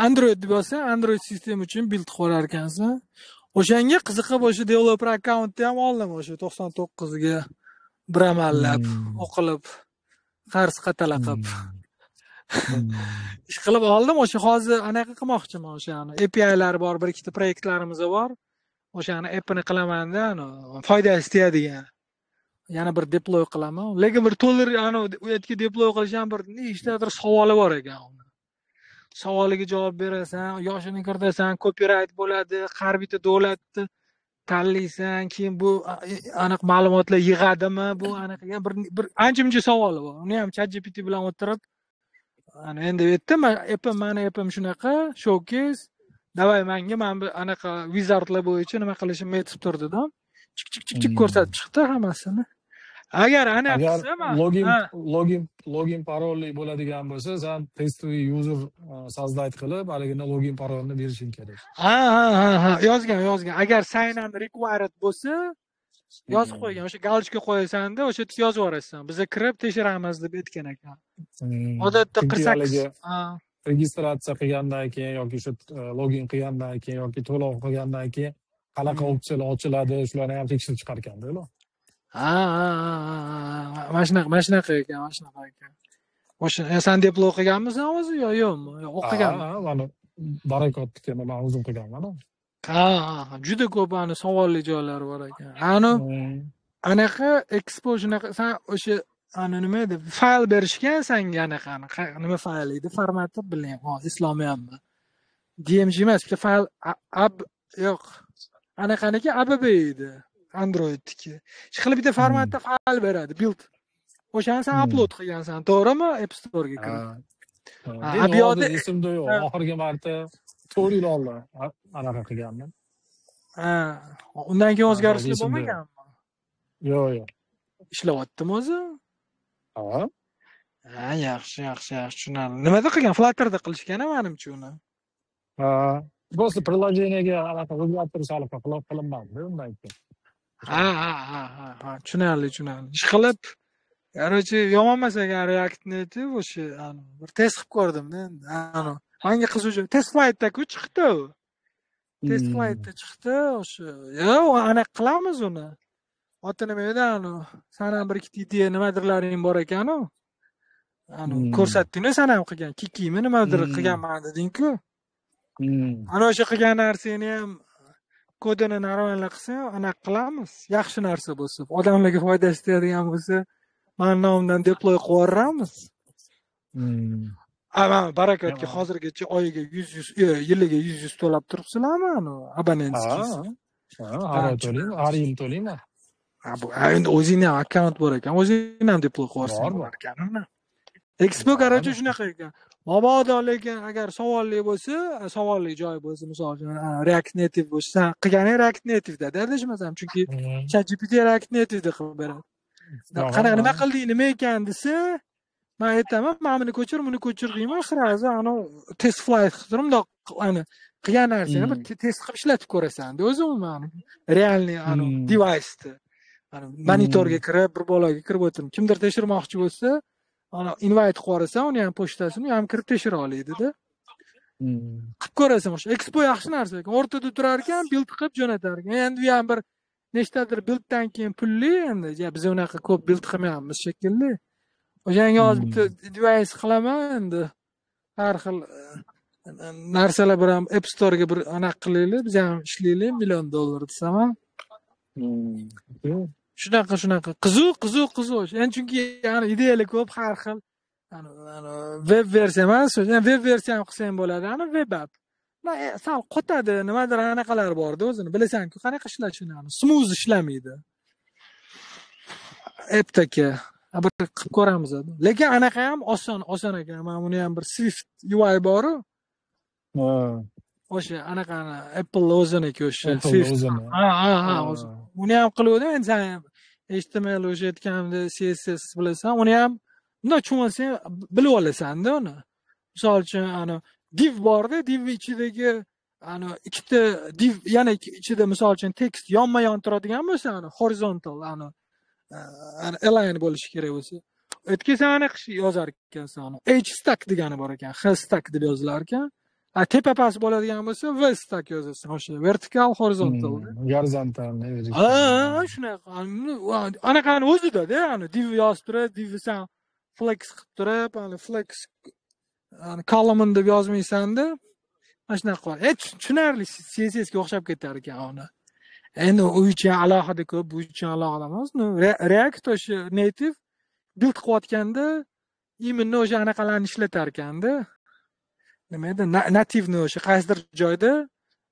Android deb yozsang, Android sistema uchun build qilib yuborar ekansan. O'shanga qiziqib o'sha developer akkauntni ham oldim, o'sha 99 ga bir amallab o'qilib, qarz qatalaq qilib. Ish qilib oldim, o'sha hozir anaqa qilmoqchiman, o'shani API'lari bor, bir ikkita proyektlarimiz bor. O'shani appini qilaman-da, foydasi tegadigan. Yana bir deploy qilaman. Lekin bir to'lir u yerga deploy qilish ham bir nechtadir savoli bor ekan. Savoliga javob berasan, yoshini kiritasan, copyright bo'ladi, har bitta davlatni tanlaysan, keyin bu aniq ma'lumotlar yig'adimi, bu aniq bir ancha-muncha savoli bor. Uni ham ChatGPT bilan o'tirib, endi aytdim, mana appim shunaqa, showcase, davay menga mana bu anaqa wizardlar bo'yicha nima qilishimni aytib tur dedim. Chik ko'rsatib chiqdi hammasini. Agar login parolli bo'ladigan bo'lsa, sen testoviy user sozdayt qilib, haligini login parolni berishing kerak. Yozgan. Agar sign in required bo'lsa, yozib qo'ygan. O'sha galочка qo'yasan-da, o'sha yerga yozib yuborasan. Biz kirib tekshiramiz deb aytgan ekan. Odatda 48 registratsiya qilgandan keyin yoki shu login qilgandan keyin yoki to'lov qilgandan keyin qanaqa opsiyalar ochiladi, shularni ham tekshirib chiqar ekanda, ular. Mana shunaqa ekan. O'sha sen deploy qilganmisan o'zi yo'qmi? O'qiganman. Mana barakotga men o'zim qilganman. Juda ko'p savolli joylari bor ekan. Anaqa expo shunaqa, sen o'sha nima edi? Fayl berishgan senga anaqa. Nima fayl edi? Formati bilmayman. Islomiyammi? DMG emas, bitta fayl yo'q. Anaqaniki ABB edi. Androidniki. Ishqilib bitta formatda fayl beradi, build. O'shani sen upload qilgansan, to'g'rimi? App Store'ga kirib. Bu yoqda esimda yo'q. Oxirgi marta 4 yil oldin anaqa qilganman. Undan keyin o'zgarishlar bo'lmaganmi? Yo'q. Ishlayaptimi o'zi? Yaxshi, tushunarli. Nimada qilgan? Flutterda qilishgan menimcha uni. Bo'lsa prilojeniyega anaqa o'zgartirish olib qilinmadi undan keyin. Tushunarli. Ishqilib, короче, yomon emas ekan React Native o'sha bir test qilib ko'rdim-da endi. Menga qiziquvchi test flightda-ku chiqdi. Test flightda chiqdi o'sha. Yo'q, anaqa qilamiz uni. Oti nima edi Sen ham bir ikkita ideya nimadirlaring bor ekan-ku. Ko'rsatding-ku, sen ham qilgan. Kikimi nimadir qilganman deding-ku. Ana o'sha qilgan narsani ham kodini normalar qilsang, anaqa qilamiz. Yaxshi narsa bo'lsa, odamlarga foydasi tegadigan bo'lsa, men nomimdan deploy qilib yuboramiz. Barakotga hozirgacha oyiga 100 yiliga 100 to'lab turibsizlarmi abonentskiz? Har yil to'layman. Bu endi o'zingning akkaunt bor ekan, o'zing ham deploy qilib yuborsan bor ekan. Expo короче shunaqa ekan. Mabodo lekin agar savolli bo'lsa, savolli joy bo'lsa, misol uchun React Native bo'lsa, sen qilganing React Native'da adashmasam, chunki ChatGPT React Native'da qilib beradi. Qanaqa nima qilding, nima ekan desa, men aytaman, mana buni ko'chir deyman, sразу ana test flight qilib turib, bundoq ana qilgan narsani bir test qilib ishlatib ko'rasan-da o'zi umuman. Realniy ana device'da. Ana monitorga kirib, bir bolaga kirib o'tirib, kimdir tekshirmoqchi bo'lsa, ana invite qo'yarsan, uni ham pochtasini ham kirib tekshira oladi-da. Qilib ko'rasan, o'sha Expo yaxshi narsa ekan. O'rtada turar ekan, build qilib jo'natar ekan. Endi u ham bir nechtadir builddan keyin pulli endi. Biz unaqa ko'p build qilmayapmiz shekilli. O'shanga hozir bitta device qilaman endi. Har xil narsalar bilan App Store'ga bir anaqa qilaylik, biz ham ishlaylik $1 million desam ham. Shunaqa qiziq. Endi chunki yani ideyalar ko'p, har xil. Web versiya emas, web versiya ham qilsang bo'ladi, web app. Sal qotadi, nimadir anaqalar bor-da o'zini. Bilasan-ku, qanaqa ishlashini, smooth ishlamaydi. App'dagi bir qilib ko'ramiz. Lekin anaqa ham oson ekan. Mana buni ham bir Swift UI bor-ku. O'sha anaqani Apple o'ziniki o'sha Swift. O'zi. Uni ham qiluvdim, endi sen HTML o'sha aytganimda CSS bilasan, uni ham bunday tushunmasang bilib olasan-da uni. Misol uchun div bor-da, div ichidagi ikkita div yana ichida misol uchun tekst yonma-yon turadigan bo'lsa, horizontal align bo'lishi kerak bo'lsa. O'tkazsan yozar ekansan. H stack degani bor ekan, H stack deb yozilar ekan. Tepa past bo'ladigan bo'lsa, V stack yozasan, o'sha vertikal, horizontal. Gorizontal. Shunaqa. Anaqani o'zida-da, div yozib turib, divsan flex qilib turib, flex column deb yozmaysan-da. Mana shunaqa qiladi. Tushunarli CSS ga o'xshab ketar ekan uni. Endi u uchun alohida ko'p, bu uchun alohida emas. React o'sha native build qilayotganda imенно o'sha anaqalarni ishlatar ekanda. Nima edi? Nativni o'sha qaysidir joyda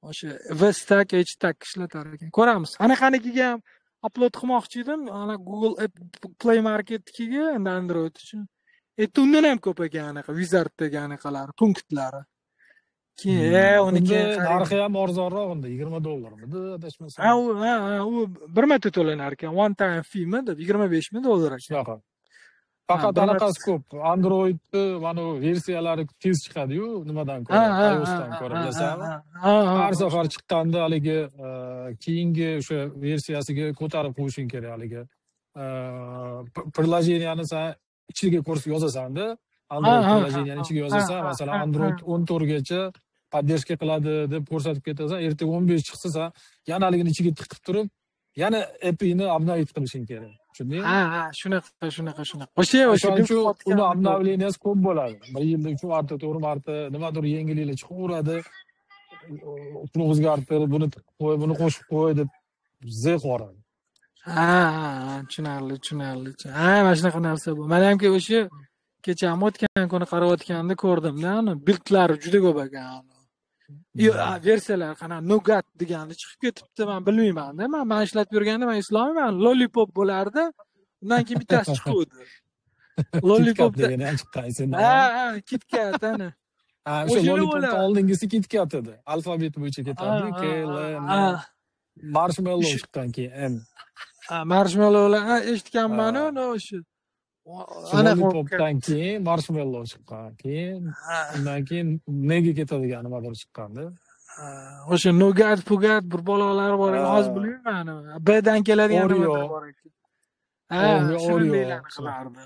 o'sha V-stack, H-stack ishlatar ekan. Ko'ramiz. Anaqanikiga ham upload qilmoqchi edim, Google App Play Marketga, endi Android uchun. Undan ham ko'p ekan anaqa wizard degan anaqalari, punktlari. Keyin uniki narxi ham arzonroq unda, $20 adashmasam. U bir marta to'lanar ekan, one time fee mi deb $25 ekan. Faqat anaqasi ko'p. Androidni mana versiyalari tez chiqadi-yu, nimadan ko'ra, iOSdan ko'ra bilasanmi? Har safar chiqqanda haligi keyingi o'sha versiyasiga ko'tarib qo'yishing kerak haligi. Приложениyani sen ichiga ko'rsatib yozasan-da. Android приложениyani ichiga yozasan, masalan, Android 14 gacha podдержка qiladi deb ko'rsatib ketasan, ertaga 15 chiqsa, sen yana haligini ichiga tiqib turib, yana app'ini update qilishing kerak. Tushundingmi? Shunaqa. O'sha uni обновленияsi ko'p bo'ladi. 1 yilda 3 marta, 4 marta nimadir yangiliklar chiqaveradi. Uni o'zgartirib, buni qo'y, buni qo'shib qo'y deb zeh qo'radi. Tushunarli. Mana shunaqa narsa bu. Men ham o'sha kecha ham o'tgan kuni qarayotganda ko'rdim-da, buildlari juda ko'p ekan. Versiyalar qana Nougat degani chiqib ketibdi, men bilmayman-da. Men ishlatib yurganda men eslolmayman. Lollipop bo'lardi. Undan keyin bittasi chiqdi. Lollipop degani ham chiqqan esin. KitKat ana. O'sha Lollipopning oldingisi KitKat edi. Alfabet bo'yicha ketadi. K, L, M. Marshmallow chiqqan keyin M. Marshmallowlar eshitganman o'sha. Lollipopdan keyin Marshmallow chiqqan. Undan keyin nega ketadigan nimadir chiqqanda. O'sha Nougat, Pugat bir bolalar bor ekan, hozir bilmayman. Bdan keladigan nimalar bor ekan. Shirinliklarni qilardi.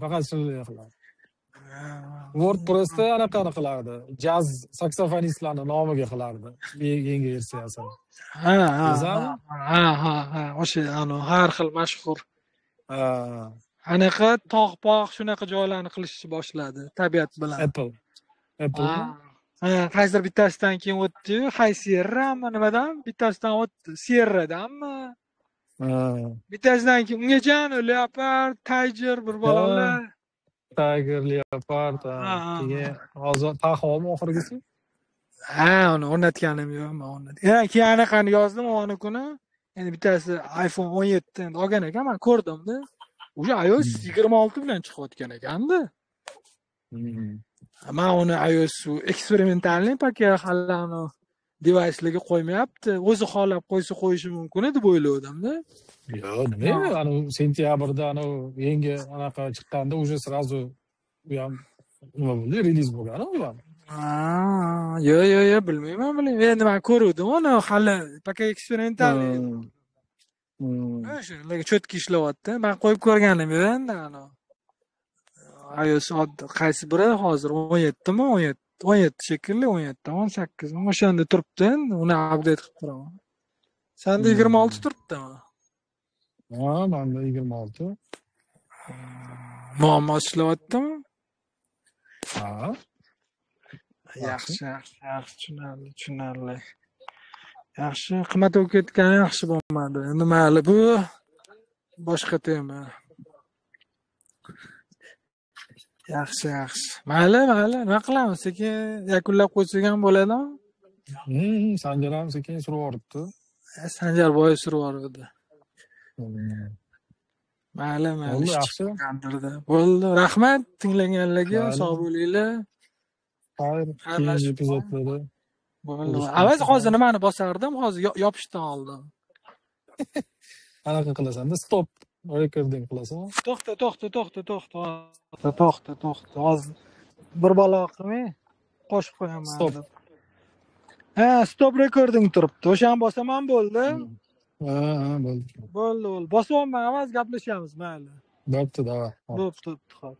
Faqat shirinlik qilardi. WordPressda anaqani qilardi. Jaz saksofonistlarning nomiga qilardi. Yangi versiyasini. O'sha har xil mashhur. Anaqa tog'-pog' shunaqa joylarni qilishni boshladi tabiat bilan. Apple. Qaysidir bittasidan keyin o'tdi-yu, High Sierrami nimadan? Bittasidan o'tdi, Sierradanmi? Bittasidan keyin ungacha Leopard, Tiger bir bolalar. Tiger, Leopard, keyin hozir Tahomi oxirgisi? Uni o'rnatganim yo'q, men o'rnatgan. Keyin anaqani yozdim o'g'ani kuni. Endi bittasi iPhone 17 endi olgan ekan, men ko'rdim-da. O'sha iOS 26 bilan chiqayotgan ekan-da. Men uni iOS eksperimentalniy pakka hali ani device'larga qo'ymayapti. O'zi xohlab qo'ysa qo'yishi mumkin edi deb o'ylavdim-da. Yo'q, nima? Ani sentyabrda ani yangi anaqa chiqqanda уже сразу u ham nima bo'ldi, reliz bo'lgan u ham. Yo'q, bilmayman. Endi men ko'ruvdim uni hali pakka eksperimental. O'shalarga cho'tka ishlayapti. Men qo'yib ko'rganim yo'q endi ani. iOS qaysi biri hozir 17 mi? 17 shekilli, 17, 18 mi? O'shanda turibdi endi. Uni update qilib turaman. Senda 26 turibdimi? Ha, menda 26. Muammo ishlayaptimi? Ha. Yaxshi, tushunarli. Yaxshi, qimmat bo'lib ketgani yaxshi bo'lmadi. Endi mayli, bu boshqa tema. Yaxshi. Mayli, nima qilamiz? Sekin yakunlab qo'ysak ham bo'ladimi? Sanjar ham sekin surib yuboribdi. Sanjar boy surib yubordi. Mayli. Bo'ldi, yaxshi. Bo'ldi. Rahmat tinglaganlarga, sog' bo'linglar. Xayr, keyingi epizodlarda. Bo'ldi. Avval hozir nimani bosardim? Hozir yopishdan oldin. Anaqa qilasan-da, stop recording qilasan. To'xta. Hozir bir balo qilmay qo'shib qo'yaman. Stop. Stop recording turibdi. O'shani bosaman bo'ldi. Ha, bo'ldi. Bo'ldi. Bosyapman, avval gaplashamiz, mayli. Bo'pti, davay. Bo'pti, xo'p.